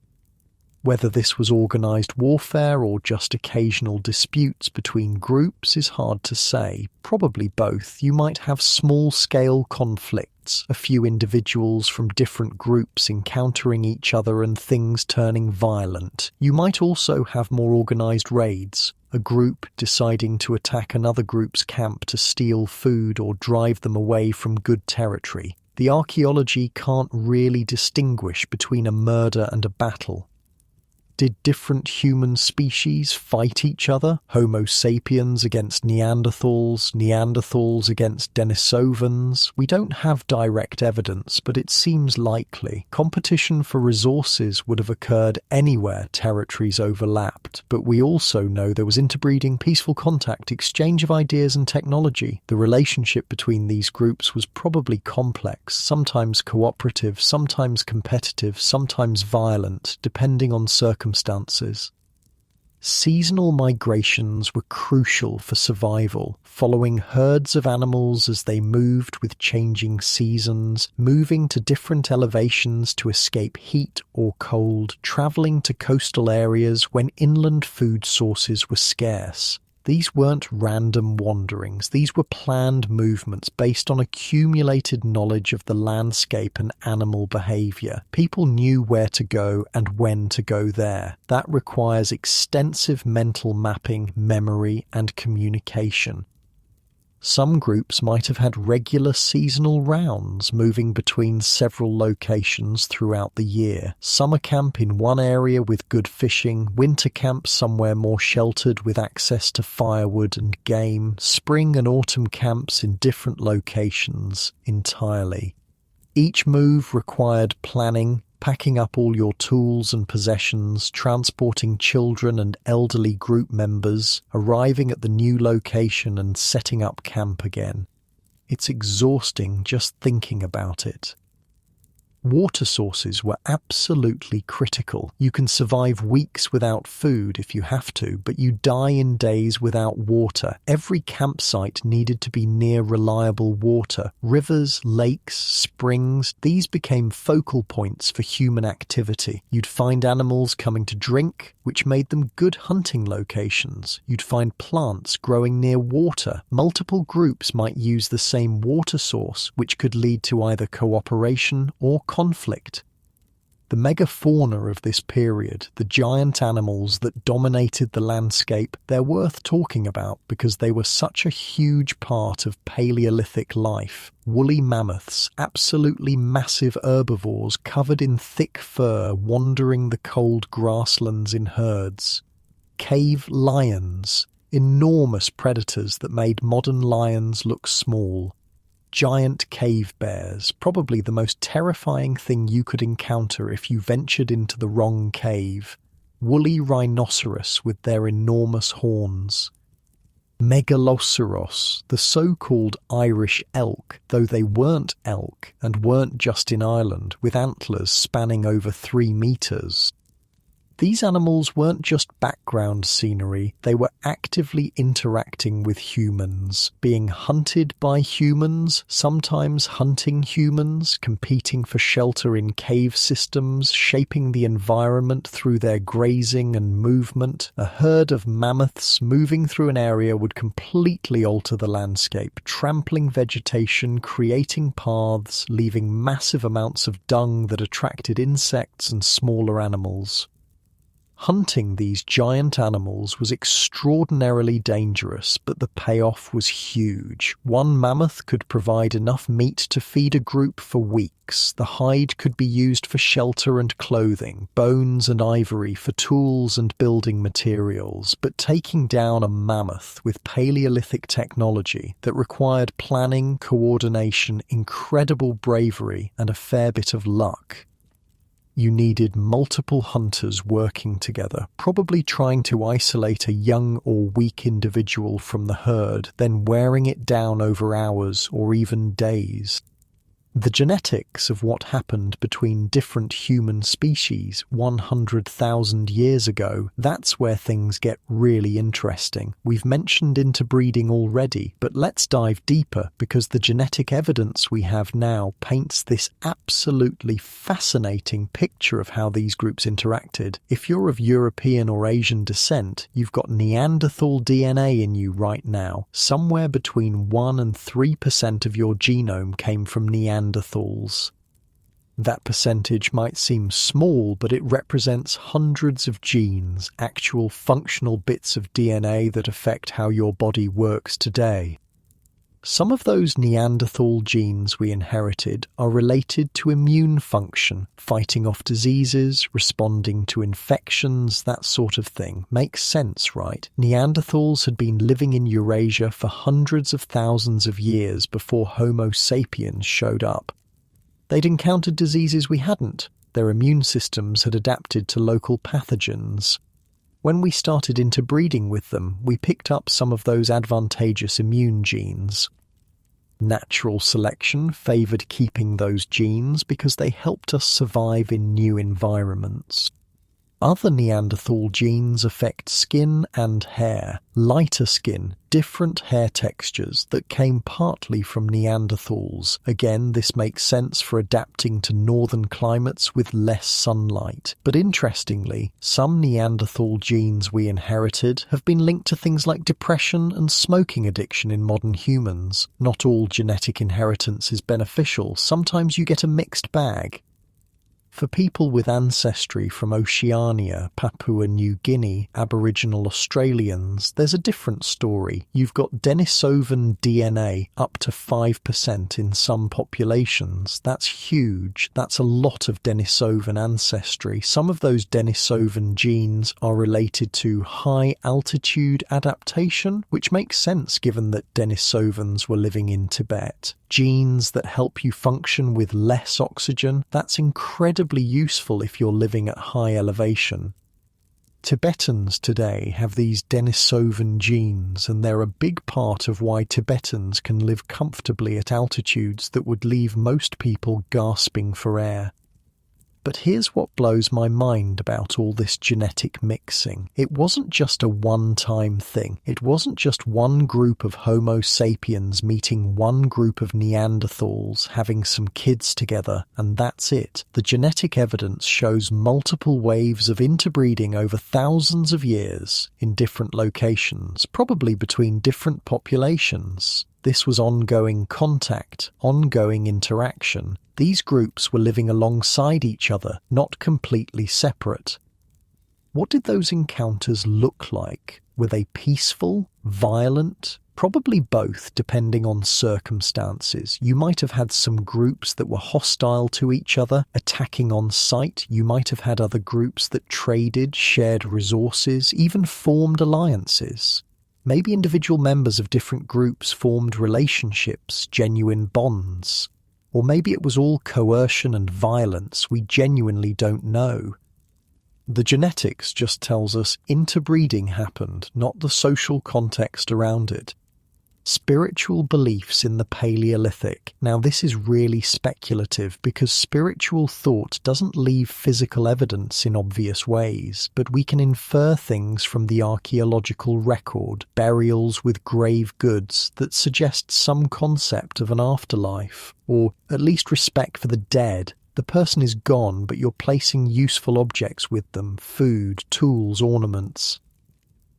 [SPEAKER 1] Whether this was organised warfare or just occasional disputes between groups is hard to say. Probably both. You might have small-scale conflicts, a few individuals from different groups encountering each other and things turning violent. You might also have more organised raids, a group deciding to attack another group's camp to steal food or drive them away from good territory. The archaeology can't really distinguish between a murder and a battle. Did different human species fight each other? Homo sapiens against Neanderthals, Neanderthals against Denisovans? We don't have direct evidence, but it seems likely. Competition for resources would have occurred anywhere territories overlapped, but we also know there was interbreeding, peaceful contact, exchange of ideas and technology. The relationship between these groups was probably complex, sometimes cooperative, sometimes competitive, sometimes violent, depending on circumstances. Seasonal migrations were crucial for survival, following herds of animals as they moved with changing seasons, moving to different elevations to escape heat or cold, travelling to coastal areas when inland food sources were scarce. These weren't random wanderings, these were planned movements based on accumulated knowledge of the landscape and animal behaviour. People knew where to go and when to go there. That requires extensive mental mapping, memory, and communication. Some groups might have had regular seasonal rounds, moving between several locations throughout the year. Summer camp in one area with good fishing, winter camp somewhere more sheltered with access to firewood and game, spring and autumn camps in different locations entirely. Each move required planning, packing up all your tools and possessions, transporting children and elderly group members, arriving at the new location and setting up camp again. It's exhausting just thinking about it. Water sources were absolutely critical. You can survive weeks without food if you have to, but you die in days without water. Every campsite needed to be near reliable water. Rivers, lakes, springs, these became focal points for human activity. You'd find animals coming to drink, which made them good hunting locations. You'd find plants growing near water. Multiple groups might use the same water source, which could lead to either cooperation or conflict. The megafauna of this period, the giant animals that dominated the landscape, they're worth talking about because they were such a huge part of Paleolithic life. Woolly mammoths, absolutely massive herbivores covered in thick fur wandering the cold grasslands in herds. Cave lions, enormous predators that made modern lions look small. Giant cave bears, probably the most terrifying thing you could encounter if you ventured into the wrong cave. Woolly rhinoceros with their enormous horns. Megaloceros, the so-called Irish elk, though they weren't elk and weren't just in Ireland, with antlers spanning over 3 meters. These animals weren't just background scenery, they were actively interacting with humans, being hunted by humans, sometimes hunting humans, competing for shelter in cave systems, shaping the environment through their grazing and movement. A herd of mammoths moving through an area would completely alter the landscape, trampling vegetation, creating paths, leaving massive amounts of dung that attracted insects and smaller animals. Hunting these giant animals was extraordinarily dangerous, but the payoff was huge. One mammoth could provide enough meat to feed a group for weeks. The hide could be used for shelter and clothing, bones and ivory for tools and building materials. But taking down a mammoth with Paleolithic technology that required planning, coordination, incredible bravery, and a fair bit of luck. You needed multiple hunters working together, probably trying to isolate a young or weak individual from the herd, then wearing it down over hours or even days. The genetics of what happened between different human species 100,000 years ago, that's where things get really interesting. We've mentioned interbreeding already, but let's dive deeper because the genetic evidence we have now paints this absolutely fascinating picture of how these groups interacted. If you're of European or Asian descent, you've got Neanderthal DNA in you right now. Somewhere between 1 and 3% of your genome came from Neanderthals. That percentage might seem small, but it represents hundreds of genes, actual functional bits of DNA that affect how your body works today. Some of those Neanderthal genes we inherited are related to immune function, fighting off diseases, responding to infections, that sort of thing. Makes sense, right? Neanderthals had been living in Eurasia for hundreds of thousands of years before Homo sapiens showed up. They'd encountered diseases we hadn't. Their immune systems had adapted to local pathogens. When we started interbreeding with them, we picked up some of those advantageous immune genes. Natural selection favoured keeping those genes because they helped us survive in new environments. Other Neanderthal genes affect skin and hair. Lighter skin, different hair textures that came partly from Neanderthals. Again, this makes sense for adapting to northern climates with less sunlight. But interestingly, some Neanderthal genes we inherited have been linked to things like depression and smoking addiction in modern humans. Not all genetic inheritance is beneficial. Sometimes you get a mixed bag. For people with ancestry from Oceania, Papua New Guinea, Aboriginal Australians, there's a different story. You've got Denisovan DNA up to 5% in some populations. That's huge. That's a lot of Denisovan ancestry. Some of those Denisovan genes are related to high-altitude adaptation, which makes sense given that Denisovans were living in Tibet. Genes that help you function with less oxygen, that's incredibly useful if you're living at high elevation. Tibetans today have these Denisovan genes, and they're a big part of why Tibetans can live comfortably at altitudes that would leave most people gasping for air. But here's what blows my mind about all this genetic mixing. It wasn't just a one-time thing. It wasn't just one group of Homo sapiens meeting one group of Neanderthals, having some kids together, and that's it. The genetic evidence shows multiple waves of interbreeding over thousands of years in different locations, probably between different populations. This was ongoing contact, ongoing interaction. These groups were living alongside each other, not completely separate. What did those encounters look like? Were they peaceful, violent? Probably both, depending on circumstances. You might have had some groups that were hostile to each other, attacking on sight. You might have had other groups that traded, shared resources, even formed alliances. Maybe individual members of different groups formed relationships, genuine bonds. Or maybe it was all coercion and violence. We genuinely don't know. The genetics just tells us interbreeding happened, not the social context around it. Spiritual beliefs in the Paleolithic. Now this is really speculative because spiritual thought doesn't leave physical evidence in obvious ways, but we can infer things from the archaeological record, burials with grave goods that suggest some concept of an afterlife, or at least respect for the dead. The person is gone, but you're placing useful objects with them, food, tools, ornaments.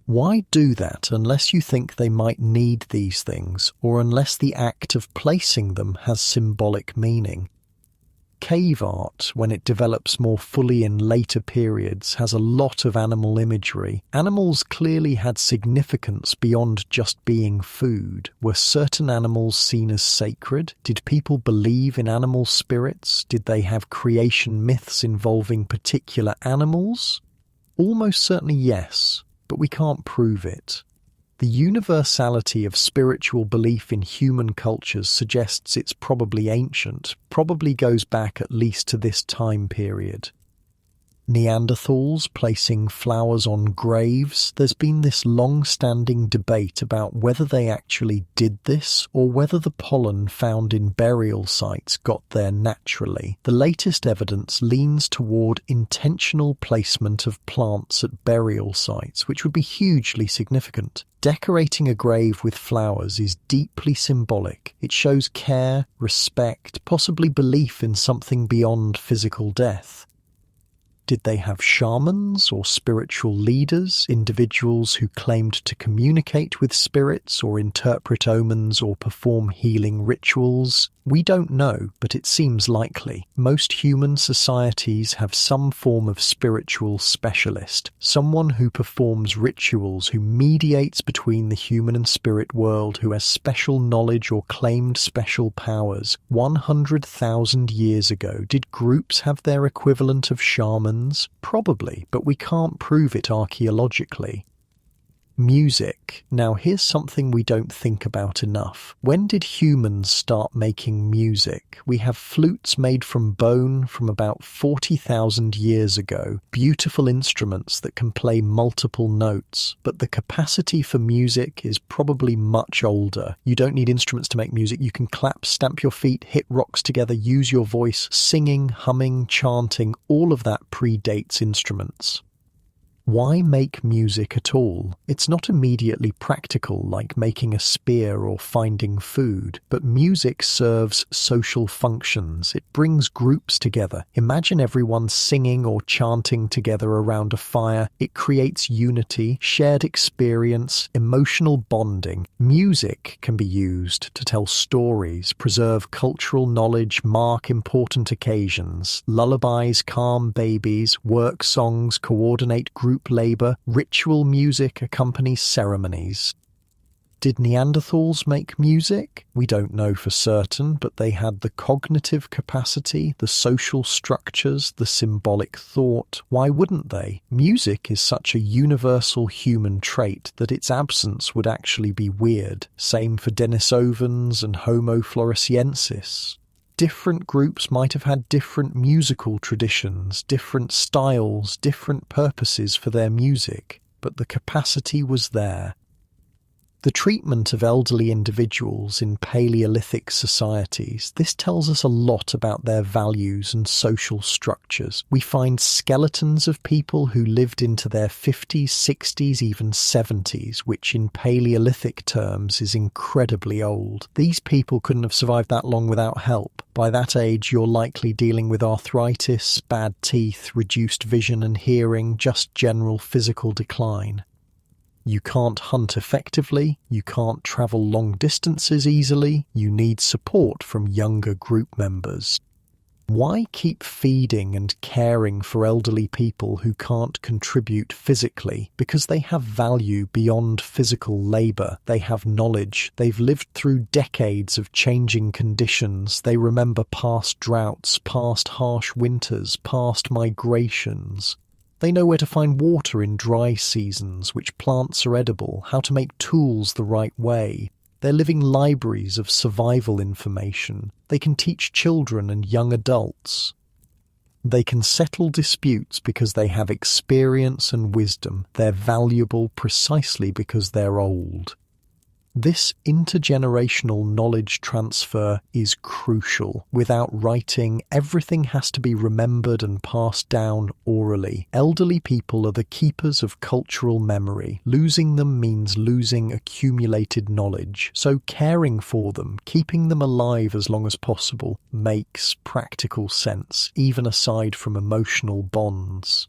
[SPEAKER 1] Why do that unless you think they might need these things, or unless the act of placing them has symbolic meaning? Cave art, when it develops more fully in later periods, has a lot of animal imagery. Animals clearly had significance beyond just being food. Were certain animals seen as sacred? Did people believe in animal spirits? Did they have creation myths involving particular animals? Almost certainly yes, but we can't prove it. The universality of spiritual belief in human cultures suggests it's probably ancient, probably goes back at least to this time period. Neanderthals placing flowers on graves. There's been this long-standing debate about whether they actually did this or whether the pollen found in burial sites got there naturally. The latest evidence leans toward intentional placement of plants at burial sites, which would be hugely significant. Decorating a grave with flowers is deeply symbolic. It shows care, respect, possibly belief in something beyond physical death. Did they have shamans or spiritual leaders, individuals who claimed to communicate with spirits or interpret omens or perform healing rituals? We don't know, but it seems likely. Most human societies have some form of spiritual specialist, someone who performs rituals, who mediates between the human and spirit world, who has special knowledge or claimed special powers. 100,000 years ago, did groups have their equivalent of shamans? Probably, but we can't prove it archaeologically. Music. Now here's something we don't think about enough. When did humans start making music? We have flutes made from bone from about 40,000 years ago. Beautiful instruments that can play multiple notes. But the capacity for music is probably much older. You don't need instruments to make music. You can clap, stamp your feet, hit rocks together, use your voice. Singing, humming, chanting, all of that predates instruments. Why make music at all? It's not immediately practical like making a spear or finding food, but music serves social functions. It brings groups together. Imagine everyone singing or chanting together around a fire. It creates unity, shared experience, emotional bonding. Music can be used to tell stories, preserve cultural knowledge, mark important occasions. Lullabies calm babies, work songs coordinate group labor, ritual music accompanies ceremonies. Did Neanderthals make music? We don't know for certain, but they had the cognitive capacity, the social structures, the symbolic thought. Why wouldn't they? Music is such a universal human trait that its absence would actually be weird. Same for Denisovans and Homo floresiensis. Different groups might have had different musical traditions, different styles, different purposes for their music, but the capacity was there. The treatment of elderly individuals in Paleolithic societies, this tells us a lot about their values and social structures. We find skeletons of people who lived into their 50s, 60s, even 70s, which in Paleolithic terms is incredibly old. These people couldn't have survived that long without help. By that age, you're likely dealing with arthritis, bad teeth, reduced vision and hearing, just general physical decline. You can't hunt effectively, you can't travel long distances easily, you need support from younger group members. Why keep feeding and caring for elderly people who can't contribute physically? Because they have value beyond physical labour. They have knowledge. They've lived through decades of changing conditions. They remember past droughts, past harsh winters, past migrations. They know where to find water in dry seasons, which plants are edible, how to make tools the right way. They're living libraries of survival information. They can teach children and young adults. They can settle disputes because they have experience and wisdom. They're valuable precisely because they're old. This intergenerational knowledge transfer is crucial. Without writing, everything has to be remembered and passed down orally. Elderly people are the keepers of cultural memory. Losing them means losing accumulated knowledge. So caring for them, keeping them alive as long as possible, makes practical sense, even aside from emotional bonds.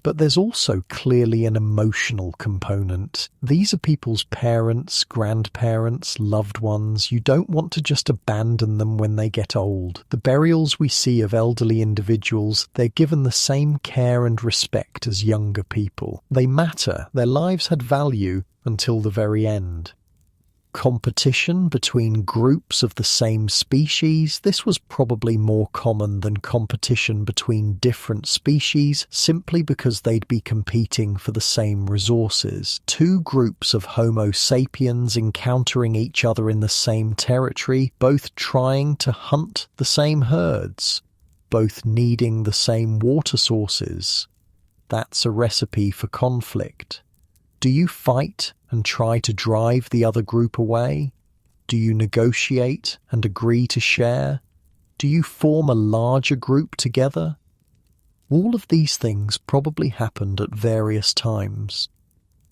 [SPEAKER 1] But there's also clearly an emotional component. These are people's parents, grandparents, loved ones. You don't want to just abandon them when they get old. The burials we see of elderly individuals, they're given the same care and respect as younger people. They matter. Their lives had value until the very end. Competition between groups of the same species, this was probably more common than competition between different species, simply because they'd be competing for the same resources. Two groups of Homo sapiens encountering each other in the same territory, both trying to hunt the same herds, both needing the same water sources. That's a recipe for conflict. Do you fight and try to drive the other group away? Do you negotiate and agree to share? Do you form a larger group together? All of these things probably happened at various times.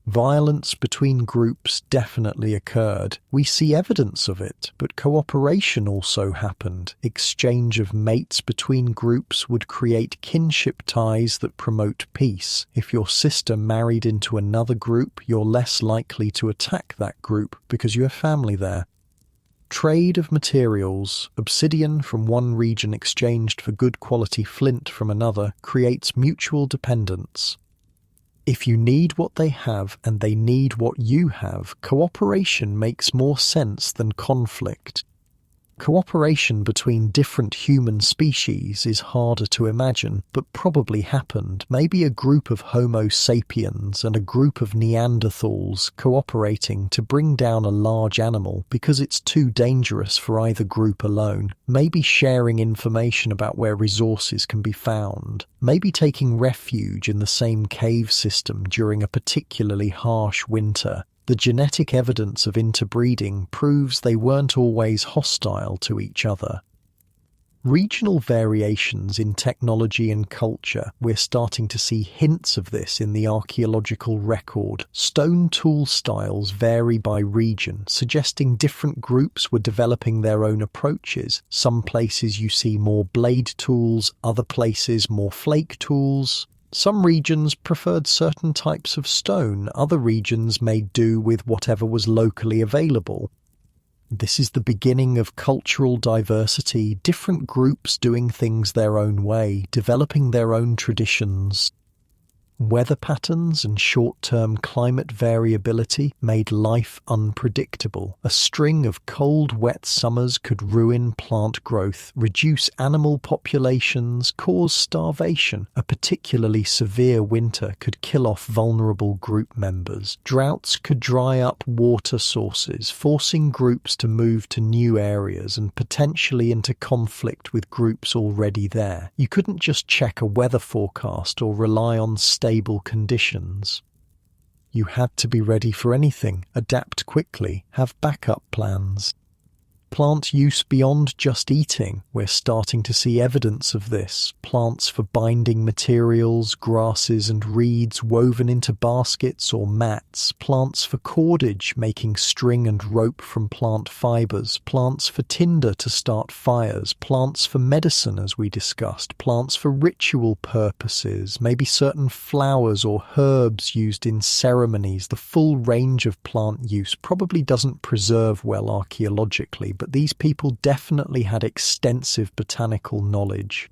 [SPEAKER 1] Violence between groups definitely occurred. We see evidence of it, but cooperation also happened. Exchange of mates between groups would create kinship ties that promote peace. If your sister married into another group, you're less likely to attack that group because you have family there. Trade of materials, obsidian from one region exchanged for good quality flint from another, creates mutual dependence. If you need what they have and they need what you have, cooperation makes more sense than conflict. Cooperation between different human species is harder to imagine, but probably happened. Maybe a group of Homo sapiens and a group of Neanderthals cooperating to bring down a large animal because it's too dangerous for either group alone. Maybe sharing information about where resources can be found. Maybe taking refuge in the same cave system during a particularly harsh winter. The genetic evidence of interbreeding proves they weren't always hostile to each other. Regional variations in technology and culture, we're starting to see hints of this in the archaeological record. Stone tool styles vary by region, suggesting different groups were developing their own approaches. Some places you see more blade tools, other places more flake tools. Some regions preferred certain types of stone, other regions made do with whatever was locally available. This is the beginning of cultural diversity, different groups doing things their own way, developing their own traditions. Weather patterns and short-term climate variability made life unpredictable. A string of cold, wet summers could ruin plant growth, reduce animal populations, cause starvation. A particularly severe winter could kill off vulnerable group members. Droughts could dry up water sources, forcing groups to move to new areas and potentially into conflict with groups already there. You couldn't just check a weather forecast or rely on stable conditions. You had to be ready for anything, adapt quickly, have backup plans. Plant use beyond just eating. We're starting to see evidence of this. Plants for binding materials, grasses and reeds woven into baskets or mats. Plants for cordage, making string and rope from plant fibers. Plants for tinder to start fires. Plants for medicine, as we discussed. Plants for ritual purposes. Maybe certain flowers or herbs used in ceremonies. The full range of plant use probably doesn't preserve well archaeologically, but these people definitely had extensive botanical knowledge.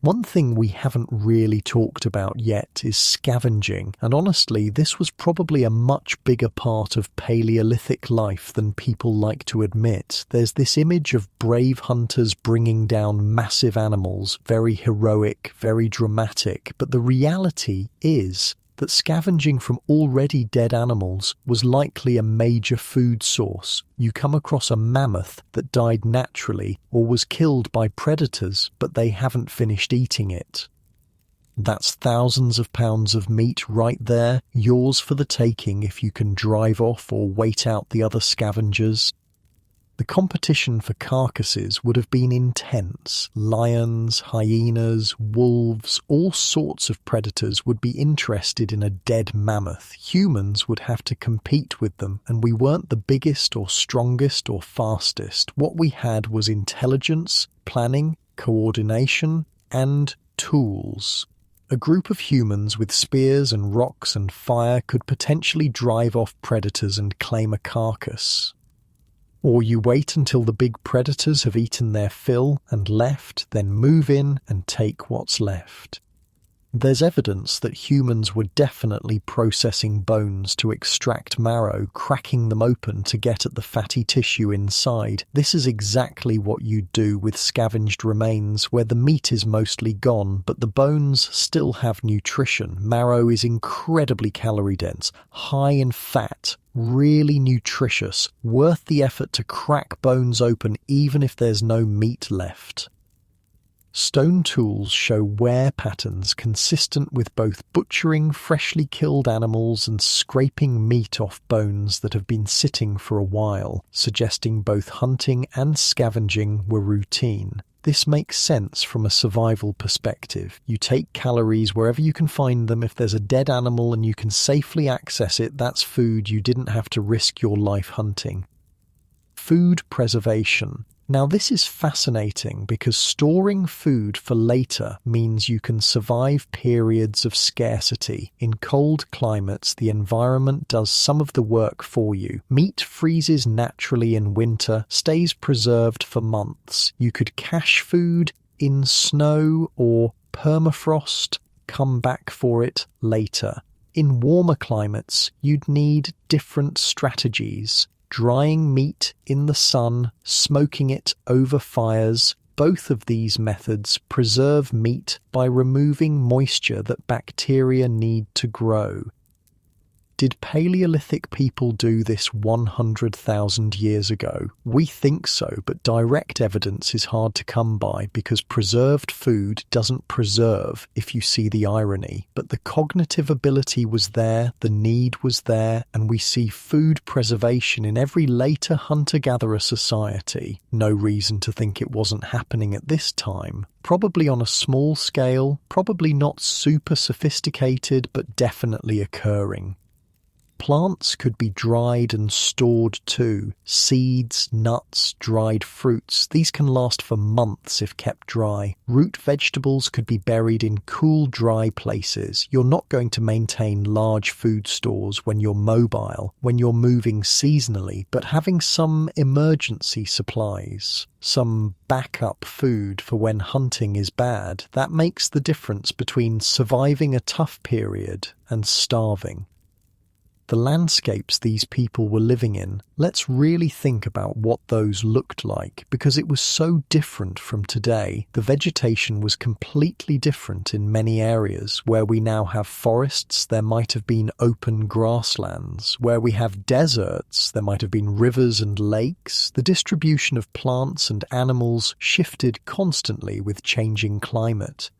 [SPEAKER 1] One thing we haven't really talked about yet is scavenging, and honestly, this was probably a much bigger part of Paleolithic life than people like to admit. There's this image of brave hunters bringing down massive animals, very heroic, very dramatic, but the reality is that scavenging from already dead animals was likely a major food source. You come across a mammoth that died naturally or was killed by predators, but they haven't finished eating it. That's thousands of pounds of meat right there, yours for the taking if you can drive off or wait out the other scavengers. The competition for carcasses would have been intense. Lions, hyenas, wolves, all sorts of predators would be interested in a dead mammoth. Humans would have to compete with them, and we weren't the biggest or strongest or fastest. What we had was intelligence, planning, coordination, and tools. A group of humans with spears and rocks and fire could potentially drive off predators and claim a carcass. Or you wait until the big predators have eaten their fill and left, then move in and take what's left. There's evidence that humans were definitely processing bones to extract marrow, cracking them open to get at the fatty tissue inside. This is exactly what you do with scavenged remains, where the meat is mostly gone, but the bones still have nutrition. Marrow is incredibly calorie-dense, high in fat, really nutritious, worth the effort to crack bones open even if there's no meat left. Stone tools show wear patterns consistent with both butchering freshly killed animals and scraping meat off bones that have been sitting for a while, suggesting both hunting and scavenging were routine. This makes sense from a survival perspective. You take calories wherever you can find them. If there's a dead animal and you can safely access it, that's food you didn't have to risk your life hunting. Food preservation. Now this is fascinating because storing food for later means you can survive periods of scarcity. In cold climates, the environment does some of the work for you. Meat freezes naturally in winter, stays preserved for months. You could cache food in snow or permafrost, come back for it later. In warmer climates, you'd need different strategies. Drying meat in the sun, smoking it over fires. Both of these methods preserve meat by removing moisture that bacteria need to grow. Did Paleolithic people do this 100,000 years ago? We think so, but direct evidence is hard to come by because preserved food doesn't preserve, if you see the irony. But the cognitive ability was there, the need was there, and we see food preservation in every later hunter-gatherer society. No reason to think it wasn't happening at this time. Probably on a small scale, probably not super sophisticated, but definitely occurring. Plants could be dried and stored too. Seeds, nuts, dried fruits, these can last for months if kept dry. Root vegetables could be buried in cool, dry places. You're not going to maintain large food stores when you're mobile, when you're moving seasonally, but having some emergency supplies, some backup food for when hunting is bad, that makes the difference between surviving a tough period and starving. The landscapes these people were living in, let's really think about what those looked like, because it was so different from today. The vegetation was completely different in many areas. Where we now have forests, there might have been open grasslands. Where we have deserts, there might have been rivers and lakes. The distribution of plants and animals shifted constantly with changing climate.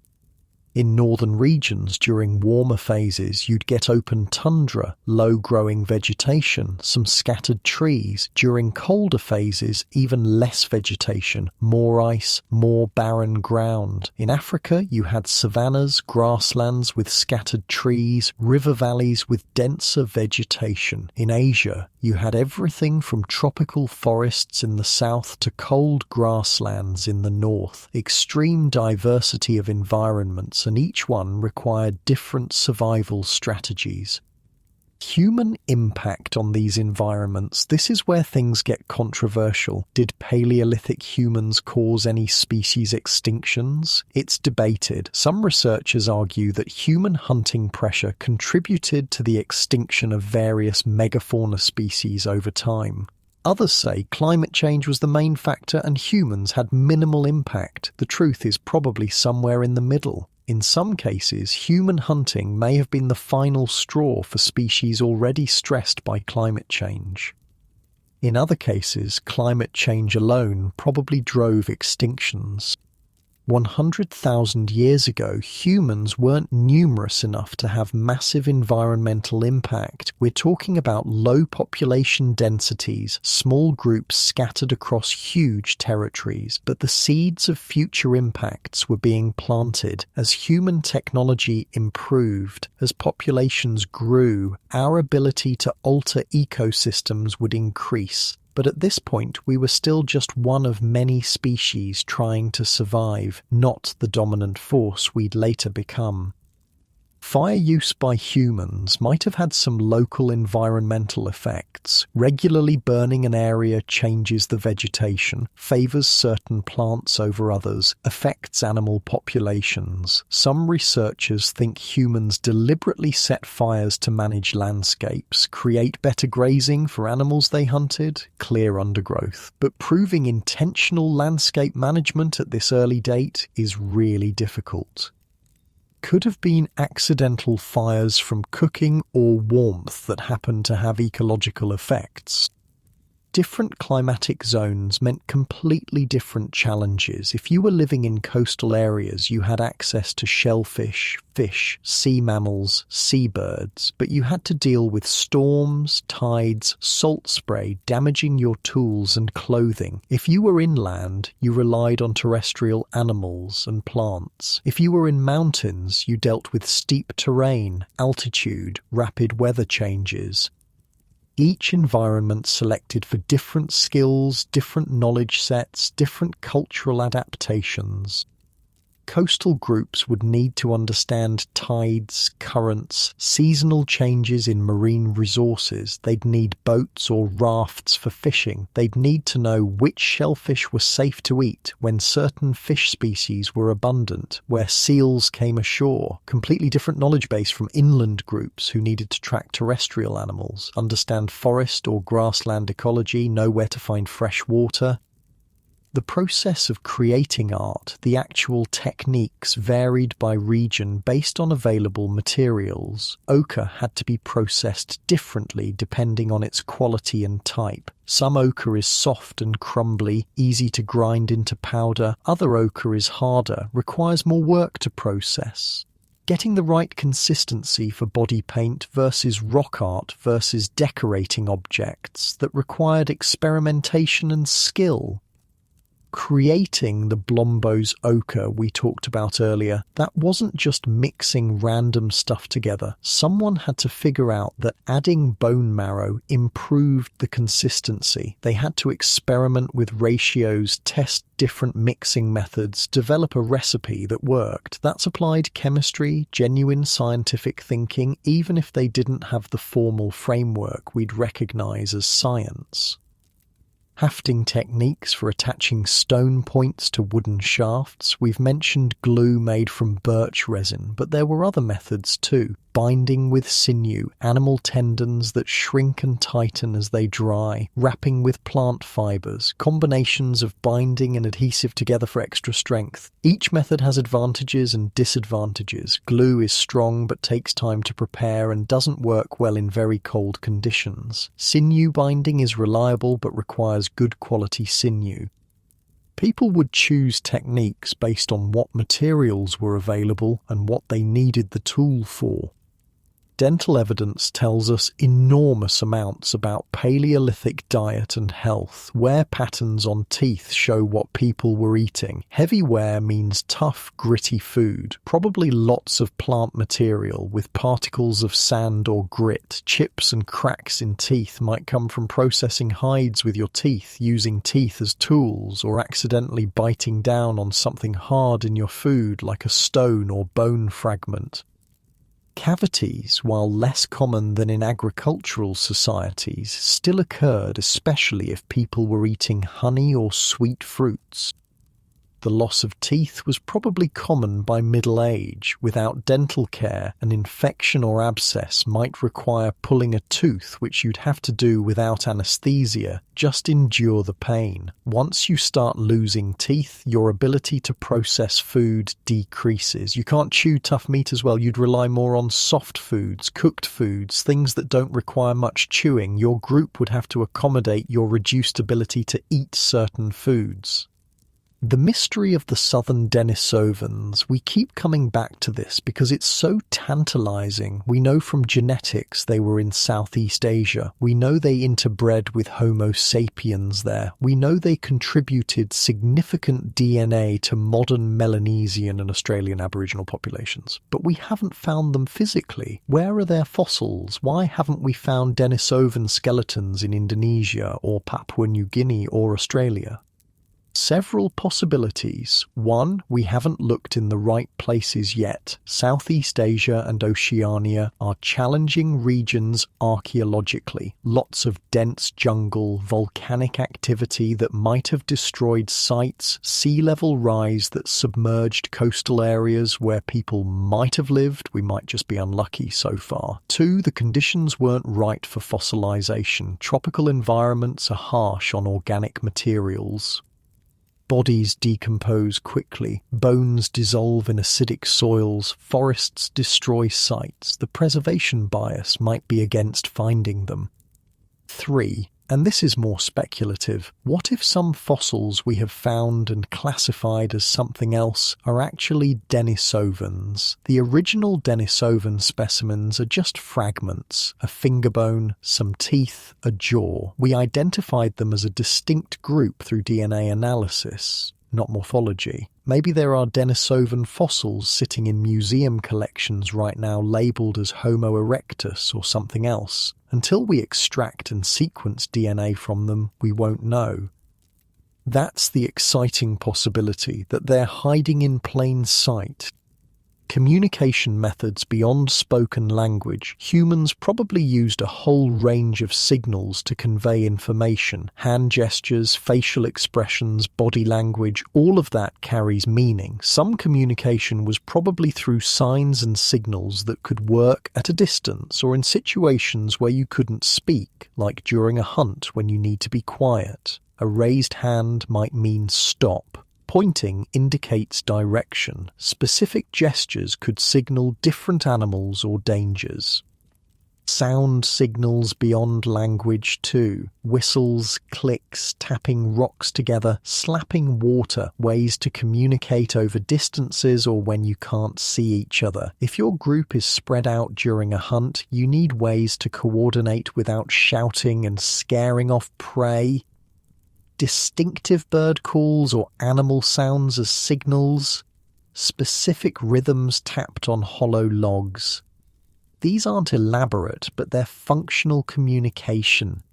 [SPEAKER 1] In northern regions, during warmer phases, you'd get open tundra, low-growing vegetation, some scattered trees. During colder phases, even less vegetation, more ice, more barren ground. In Africa, you had savannas, grasslands with scattered trees, river valleys with denser vegetation. In Asia, you had everything from tropical forests in the south to cold grasslands in the north. Extreme diversity of environments, and each one required different survival strategies. Human impact on these environments, this is where things get controversial. Did Paleolithic humans cause any species extinctions? It's debated. Some researchers argue that human hunting pressure contributed to the extinction of various megafauna species over time. Others say climate change was the main factor and humans had minimal impact. The truth is probably somewhere in the middle. In some cases, human hunting may have been the final straw for species already stressed by climate change. In other cases, climate change alone probably drove extinctions. 100,000 years ago, humans weren't numerous enough to have massive environmental impact. We're talking about low population densities, small groups scattered across huge territories, but the seeds of future impacts were being planted. As human technology improved, as populations grew, our ability to alter ecosystems would increase. But at this point, we were still just one of many species trying to survive, not the dominant force we'd later become. Fire use by humans might have had some local environmental effects. Regularly burning an area changes the vegetation, favors certain plants over others, affects animal populations. Some researchers think humans deliberately set fires to manage landscapes, create better grazing for animals they hunted, clear undergrowth. But proving intentional landscape management at this early date is really difficult. Could have been accidental fires from cooking or warmth that happened to have ecological effects. Different climatic zones meant completely different challenges. If you were living in coastal areas, you had access to shellfish, fish, sea mammals, seabirds, but you had to deal with storms, tides, salt spray damaging your tools and clothing. If you were inland, you relied on terrestrial animals and plants. If you were in mountains, you dealt with steep terrain, altitude, rapid weather changes. Each environment selected for different skills, different knowledge sets, different cultural adaptations. Coastal groups would need to understand tides, currents, seasonal changes in marine resources. They'd need boats or rafts for fishing. They'd need to know which shellfish were safe to eat when certain fish species were abundant, where seals came ashore. Completely different knowledge base from inland groups who needed to track terrestrial animals, understand forest or grassland ecology, know where to find fresh water. The process of creating art, the actual techniques, varied by region based on available materials. Ochre had to be processed differently depending on its quality and type. Some ochre is soft and crumbly, easy to grind into powder. Other ochre is harder, requires more work to process. Getting the right consistency for body paint versus rock art versus decorating objects that required experimentation and skill. Creating the Blombos ochre we talked about earlier, that wasn't just mixing random stuff together. Someone had to figure out that adding bone marrow improved the consistency. They had to experiment with ratios, test different mixing methods, develop a recipe that worked. That's applied chemistry, genuine scientific thinking, even if they didn't have the formal framework we'd recognize as science. Hafting techniques for attaching stone points to wooden shafts. We've mentioned glue made from birch resin, but there were other methods too. Binding with sinew, animal tendons that shrink and tighten as they dry, wrapping with plant fibers, combinations of binding and adhesive together for extra strength. Each method has advantages and disadvantages. Glue is strong but takes time to prepare and doesn't work well in very cold conditions. Sinew binding is reliable but requires good quality sinew. People would choose techniques based on what materials were available and what they needed the tool for. Dental evidence tells us enormous amounts about Paleolithic diet and health. Wear patterns on teeth show what people were eating. Heavy wear means tough, gritty food, probably lots of plant material with particles of sand or grit. Chips and cracks in teeth might come from processing hides with your teeth, using teeth as tools, or accidentally biting down on something hard in your food like a stone or bone fragment. Cavities, while less common than in agricultural societies, still occurred, especially if people were eating honey or sweet fruits. The loss of teeth was probably common by middle age. Without dental care, an infection or abscess might require pulling a tooth, which you'd have to do without anesthesia. Just endure the pain. Once you start losing teeth, your ability to process food decreases. You can't chew tough meat as well. You'd rely more on soft foods, cooked foods, things that don't require much chewing. Your group would have to accommodate your reduced ability to eat certain foods. The mystery of the southern Denisovans, we keep coming back to this because it's so tantalizing. We know from genetics they were in Southeast Asia. We know they interbred with Homo sapiens there. We know they contributed significant DNA to modern Melanesian and Australian Aboriginal populations. But we haven't found them physically. Where are their fossils? Why haven't we found Denisovan skeletons in Indonesia or Papua New Guinea or Australia? Several possibilities. One, we haven't looked in the right places yet. Southeast Asia and Oceania are challenging regions archaeologically. Lots of dense jungle, volcanic activity that might have destroyed sites, sea level rise that submerged coastal areas where people might have lived. We might just be unlucky so far. Two, the conditions weren't right for fossilization. Tropical environments are harsh on organic materials. Bodies decompose quickly, bones dissolve in acidic soils, forests destroy sites. The preservation bias might be against finding them. 3. And this is more speculative. What if some fossils we have found and classified as something else are actually Denisovans? The original Denisovan specimens are just fragments, a finger bone, some teeth, a jaw. We identified them as a distinct group through DNA analysis, not morphology. Maybe there are Denisovan fossils sitting in museum collections right now labelled as Homo erectus or something else. Until we extract and sequence DNA from them, we won't know. That's the exciting possibility, that they're hiding in plain sight. Communication methods beyond spoken language. Humans probably used a whole range of signals to convey information. Hand gestures, facial expressions, body language, all of that carries meaning. Some communication was probably through signs and signals that could work at a distance or in situations where you couldn't speak, like during a hunt when you need to be quiet. A raised hand might mean stop. Pointing indicates direction. Specific gestures could signal different animals or dangers. Sound signals beyond language too. Whistles, clicks, tapping rocks together, slapping water, ways to communicate over distances or when you can't see each other. If your group is spread out during a hunt, you need ways to coordinate without shouting and scaring off prey. Distinctive bird calls or animal sounds as signals, specific rhythms tapped on hollow logs. These aren't elaborate, but they're functional communication.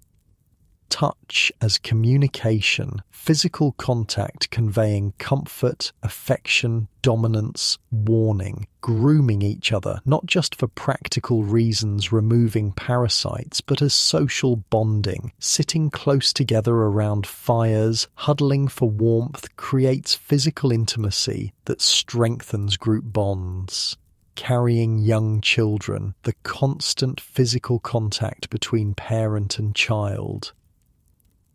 [SPEAKER 1] Touch as communication, physical contact conveying comfort, affection, dominance, warning, grooming each other, not just for practical reasons removing parasites, but as social bonding. Sitting close together around fires, huddling for warmth creates physical intimacy that strengthens group bonds. Carrying young children, the constant physical contact between parent and child.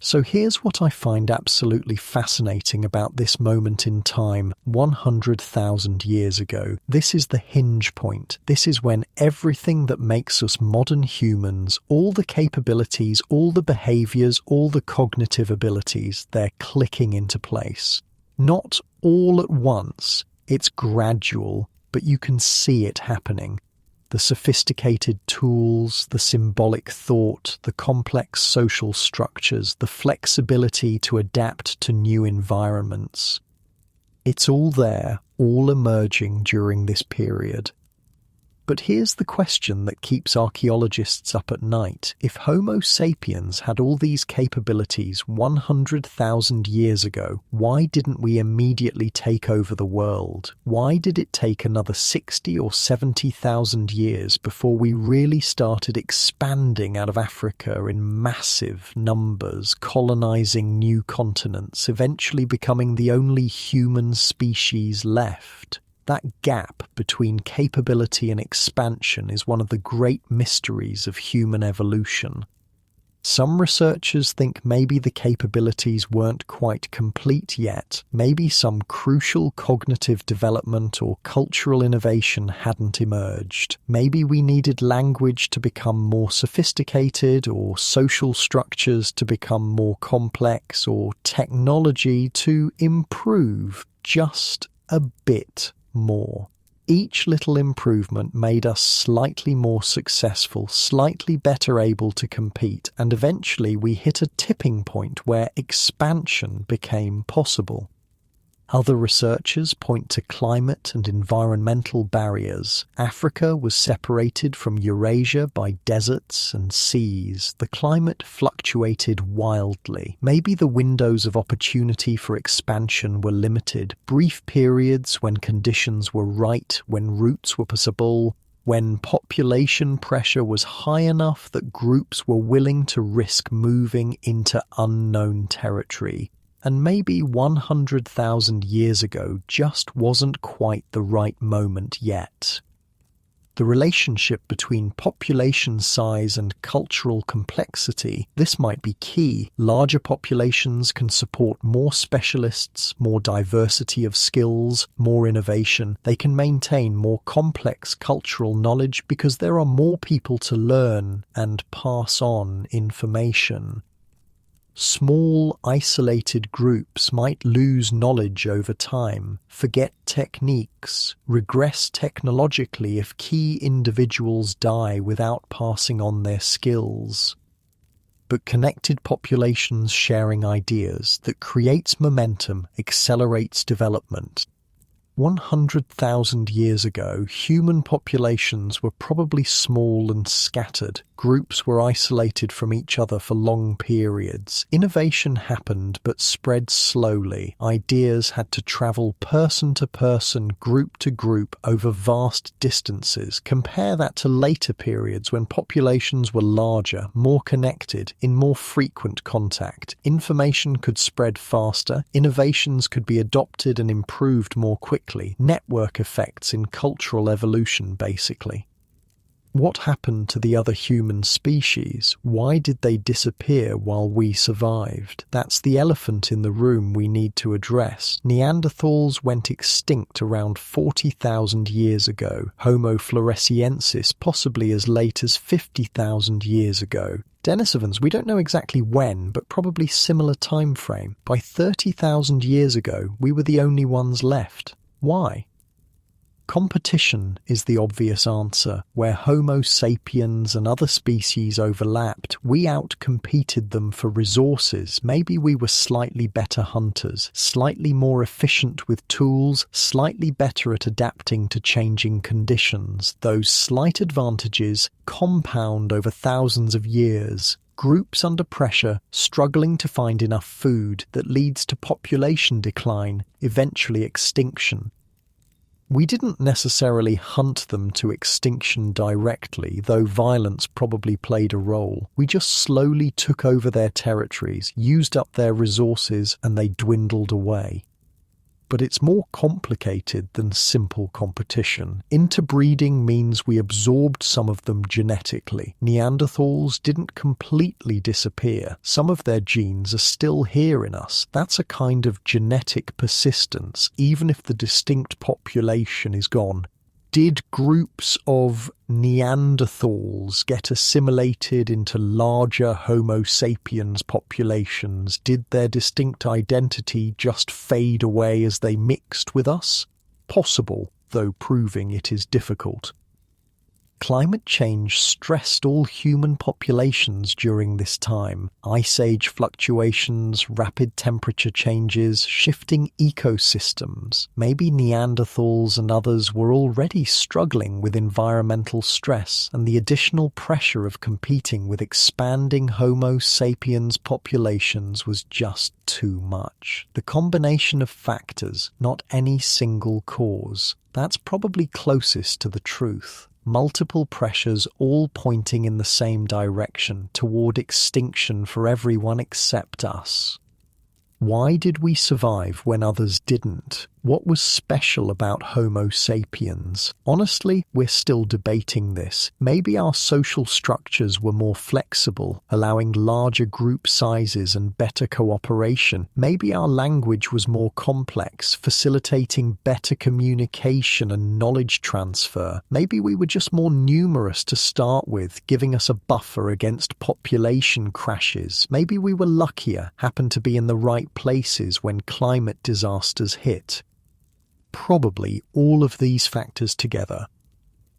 [SPEAKER 1] So here's what I find absolutely fascinating about this moment in time, 100,000 years ago. This is the hinge point. This is when everything that makes us modern humans, all the capabilities, all the behaviours, all the cognitive abilities, they're clicking into place. Not all at once, it's gradual, but you can see it happening. The sophisticated tools, the symbolic thought, the complex social structures, the flexibility to adapt to new environments. It's all there, all emerging during this period. But here's the question that keeps archaeologists up at night. If Homo sapiens had all these capabilities 100,000 years ago, why didn't we immediately take over the world? Why did it take another 60 or 70,000 years before we really started expanding out of Africa in massive numbers, colonizing new continents, eventually becoming the only human species left? That gap between capability and expansion is one of the great mysteries of human evolution. Some researchers think maybe the capabilities weren't quite complete yet. Maybe some crucial cognitive development or cultural innovation hadn't emerged. Maybe we needed language to become more sophisticated, or social structures to become more complex, or technology to improve just a bit more. Each little improvement made us slightly more successful, slightly better able to compete, and eventually we hit a tipping point where expansion became possible. Other researchers point to climate and environmental barriers. Africa was separated from Eurasia by deserts and seas. The climate fluctuated wildly. Maybe the windows of opportunity for expansion were limited. Brief periods when conditions were right, when routes were possible, when population pressure was high enough that groups were willing to risk moving into unknown territory. And maybe 100,000 years ago just wasn't quite the right moment yet. The relationship between population size and cultural complexity, this might be key. Larger populations can support more specialists, more diversity of skills, more innovation. They can maintain more complex cultural knowledge because there are more people to learn and pass on information. Small, isolated groups might lose knowledge over time, forget techniques, regress technologically if key individuals die without passing on their skills. But connected populations sharing ideas that creates momentum, accelerates development. 100,000 years ago, human populations were probably small and scattered. Groups were isolated from each other for long periods. Innovation happened but spread slowly. Ideas had to travel person to person, group to group, over vast distances. Compare that to later periods when populations were larger, more connected, in more frequent contact. Information could spread faster. Innovations could be adopted and improved more quickly. Network effects in cultural evolution, basically. What happened to the other human species? Why did they disappear while we survived? That's the elephant in the room we need to address. Neanderthals went extinct around 40,000 years ago. Homo floresiensis possibly as late as 50,000 years ago. Denisovans, we don't know exactly when, but probably similar time frame. By 30,000 years ago, we were the only ones left. Why? Competition is the obvious answer. Where Homo sapiens and other species overlapped, we outcompeted them for resources. Maybe we were slightly better hunters, slightly more efficient with tools, slightly better at adapting to changing conditions. Those slight advantages compound over thousands of years. Groups under pressure, struggling to find enough food, that leads to population decline, eventually extinction. We didn't necessarily hunt them to extinction directly, though violence probably played a role. We just slowly took over their territories, used up their resources, and they dwindled away. But it's more complicated than simple competition. Interbreeding means we absorbed some of them genetically. Neanderthals didn't completely disappear. Some of their genes are still here in us. That's a kind of genetic persistence, even if the distinct population is gone. Did groups of Neanderthals get assimilated into larger Homo sapiens populations? Did their distinct identity just fade away as they mixed with us? Possible, though proving it is difficult. Climate change stressed all human populations during this time. Ice age fluctuations, rapid temperature changes, shifting ecosystems. Maybe Neanderthals and others were already struggling with environmental stress, and the additional pressure of competing with expanding Homo sapiens populations was just too much. The combination of factors, not any single cause. That's probably closest to the truth. Multiple pressures all pointing in the same direction, toward extinction for everyone except us. Why did we survive when others didn't? What was special about Homo sapiens? Honestly, we're still debating this. Maybe our social structures were more flexible, allowing larger group sizes and better cooperation. Maybe our language was more complex, facilitating better communication and knowledge transfer. Maybe we were just more numerous to start with, giving us a buffer against population crashes. Maybe we were luckier, happened to be in the right places when climate disasters hit. Probably all of these factors together.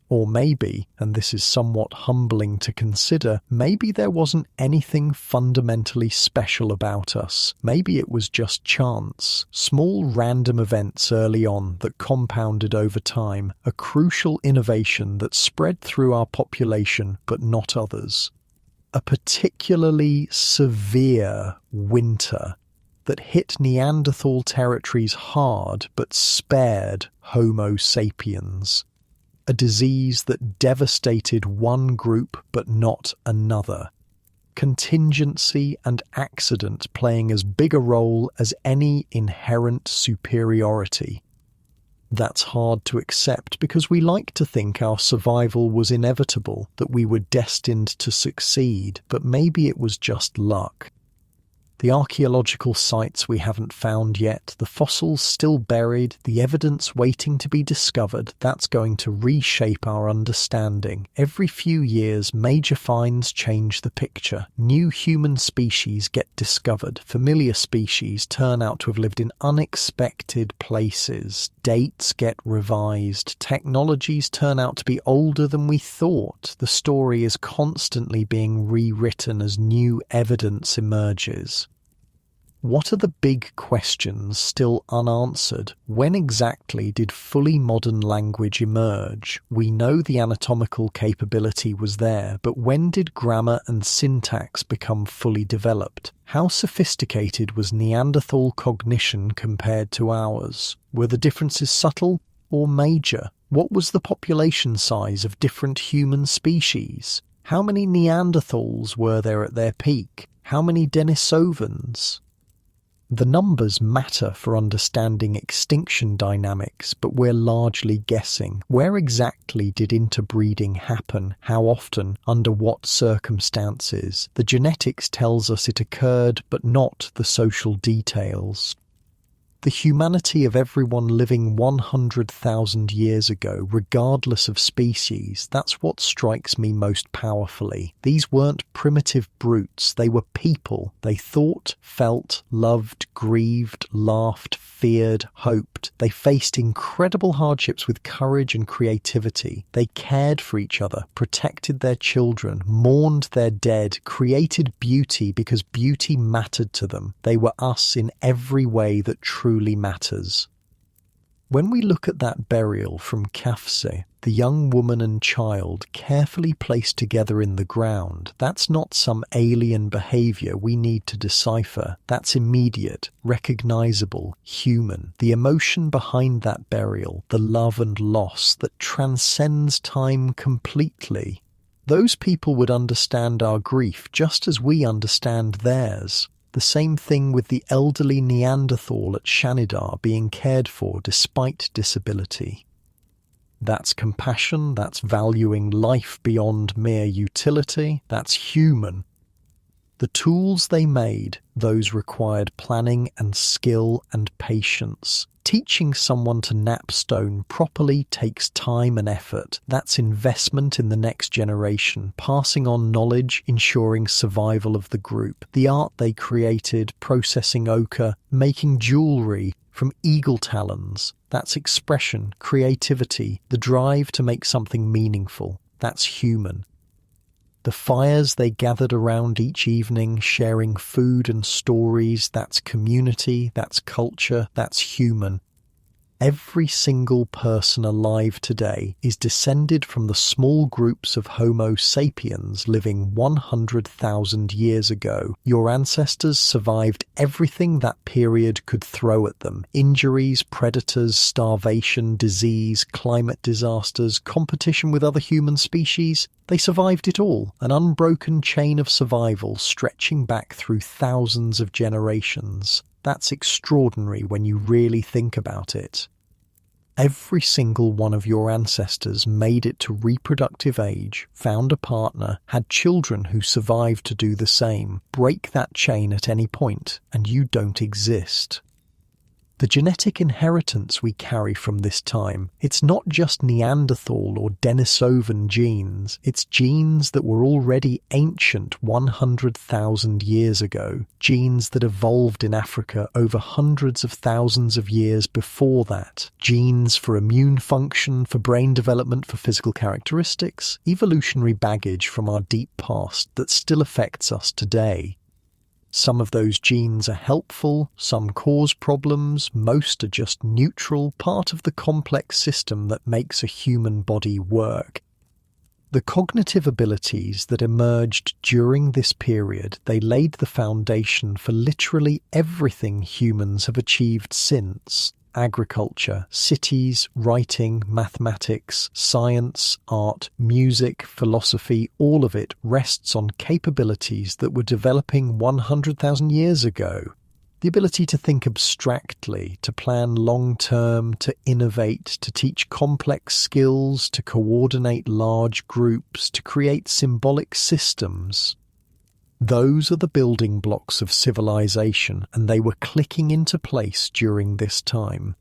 [SPEAKER 1] Or maybe, and this is somewhat humbling to consider, maybe there wasn't anything fundamentally special about us. Maybe it was just chance. Small random events early on that compounded over time, a crucial innovation that spread through our population but not others. A particularly severe winter that hit Neanderthal territories hard but spared Homo sapiens. A disease that devastated one group but not another. Contingency and accident playing as big a role as any inherent superiority. That's hard to accept because we like to think our survival was inevitable, that we were destined to succeed, but maybe it was just luck. The archaeological sites we haven't found yet, the fossils still buried, the evidence waiting to be discovered, that's going to reshape our understanding. Every few years, major finds change the picture. New human species get discovered. Familiar species turn out to have lived in unexpected places. Dates get revised. Technologies turn out to be older than we thought. The story is constantly being rewritten as new evidence emerges. What are the big questions still unanswered? When exactly did fully modern language emerge? We know the anatomical capability was there, but when did grammar and syntax become fully developed? How sophisticated was Neanderthal cognition compared to ours? Were the differences subtle or major? What was the population size of different human species? How many Neanderthals were there at their peak? How many Denisovans? The numbers matter for understanding extinction dynamics, but we're largely guessing. Where exactly did interbreeding happen? How often? Under what circumstances? The genetics tells us it occurred, but not the social details. The humanity of everyone living 100,000 years ago, regardless of species, that's what strikes me most powerfully. These weren't primitive brutes, they were people. They thought, felt, loved, grieved, laughed, feared, hoped. They faced incredible hardships with courage and creativity. They cared for each other, protected their children, mourned their dead, created beauty because beauty mattered to them. They were us in every way that truly matters. When we look at that burial from Kafse, the young woman and child carefully placed together in the ground, that's not some alien behavior we need to decipher. That's immediate, recognizable, human. The emotion behind that burial, the love and loss that transcends time completely. Those people would understand our grief just as we understand theirs. The same thing with the elderly Neanderthal at Shanidar being cared for despite disability. That's compassion, that's valuing life beyond mere utility, that's human. The tools they made, those required planning and skill and patience. Teaching someone to napstone properly takes time and effort. That's investment in the next generation, passing on knowledge, ensuring survival of the group. The art they created, processing ochre, making jewellery from eagle talons. That's expression, creativity, the drive to make something meaningful. That's human. The fires they gathered around each evening, sharing food and stories, that's community, that's culture, that's human. Every single person alive today is descended from the small groups of Homo sapiens living 100,000 years ago. Your ancestors survived everything that period could throw at them. Injuries, predators, starvation, disease, climate disasters, competition with other human species. They survived it all, an unbroken chain of survival stretching back through thousands of generations. That's extraordinary when you really think about it. Every single one of your ancestors made it to reproductive age, found a partner, had children who survived to do the same. Break that chain at any point, and you don't exist. The genetic inheritance we carry from this time, it's not just Neanderthal or Denisovan genes, it's genes that were already ancient 100,000 years ago, genes that evolved in Africa over hundreds of thousands of years before that, genes for immune function, for brain development, for physical characteristics, evolutionary baggage from our deep past that still affects us today. Some of those genes are helpful, some cause problems, most are just neutral, part of the complex system that makes a human body work. The cognitive abilities that emerged during this period, they laid the foundation for literally everything humans have achieved since. Agriculture, cities, writing, mathematics, science, art, music, philosophy, all of it rests on capabilities that were developing 100,000 years ago. The ability to think abstractly, to plan long-term, to innovate, to teach complex skills, to coordinate large groups, to create symbolic systems. Those are the building blocks of civilization, and they were clicking into place during this time.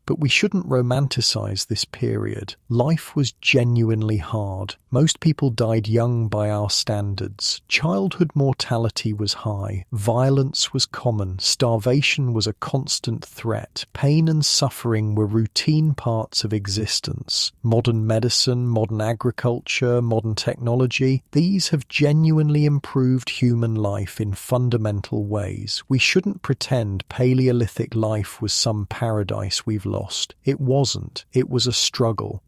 [SPEAKER 1] But we shouldn't romanticize this period. Life was genuinely hard. Most people died young by our standards. Childhood mortality was high. Violence was common. Starvation was a constant threat. Pain and suffering were routine parts of existence. Modern medicine, modern agriculture, modern technology, these have genuinely improved human life in fundamental ways. We shouldn't pretend Paleolithic life was some paradise we've lost. It wasn't. It was a struggle.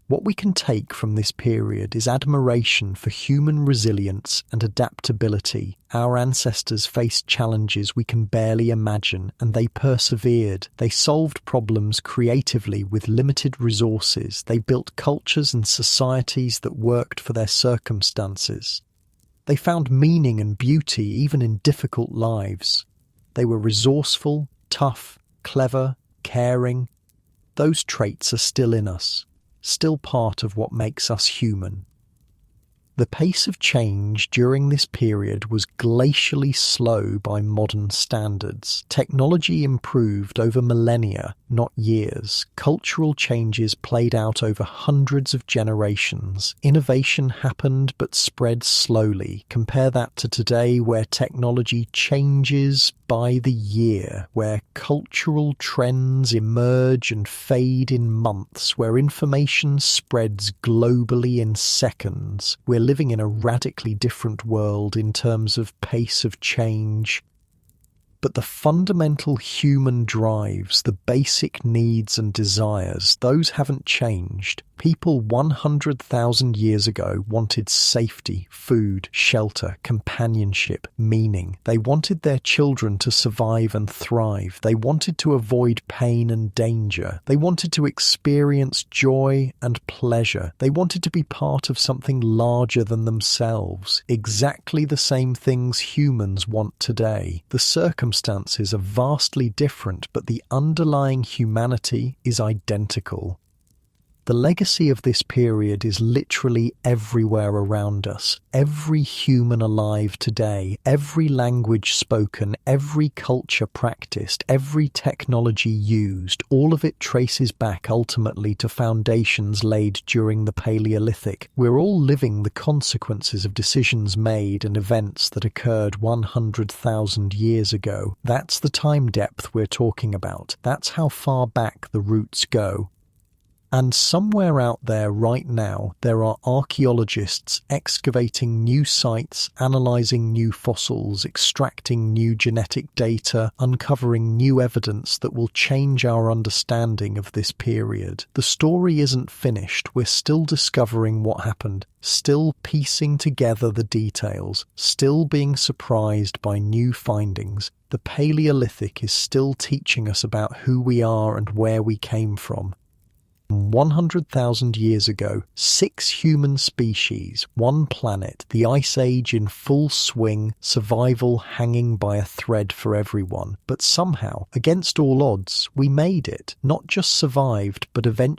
[SPEAKER 1] What we can take from this period is admiration for human resilience and adaptability. Our ancestors faced challenges we can barely imagine, and they persevered. They solved problems creatively with limited resources. They built cultures and societies that worked for their circumstances. They found meaning and beauty even in difficult lives. They were resourceful, tough, clever, caring. Those traits are still in us, still part of what makes us human. The pace of change during this period was glacially slow by modern standards. Technology improved over millennia, not years. Cultural changes played out over hundreds of generations. Innovation happened but spread slowly. Compare that to today, where technology changes by the year, where cultural trends emerge and fade in months, where information spreads globally in seconds. We're living in a radically different world in terms of pace of change. But the fundamental human drives, the basic needs and desires, those haven't changed. People 100,000 years ago wanted safety, food, shelter, companionship, meaning. They wanted their children to survive and thrive. They wanted to avoid pain and danger. They wanted to experience joy and pleasure. They wanted to be part of something larger than themselves. Exactly the same things humans want today. The circumstances are vastly different, but the underlying humanity is identical. The legacy of this period is literally everywhere around us. Every human alive today, every language spoken, every culture practiced, every technology used, all of it traces back ultimately to foundations laid during the Paleolithic. We're all living the consequences of decisions made and events that occurred 100,000 years ago. That's the time depth we're talking about. That's how far back the roots go. And somewhere out there right now, there are archaeologists excavating new sites, analysing new fossils, extracting new genetic data, uncovering new evidence that will change our understanding of this period. The story isn't finished. We're still discovering what happened, still piecing together the details, still being surprised by new findings. The Paleolithic is still teaching us about who we are and where we came from. 100,000 years ago, 6 human species, 1 planet, the Ice Age in full swing, survival hanging by a thread for everyone. But somehow, against all odds, we made it. Not just survived, but eventually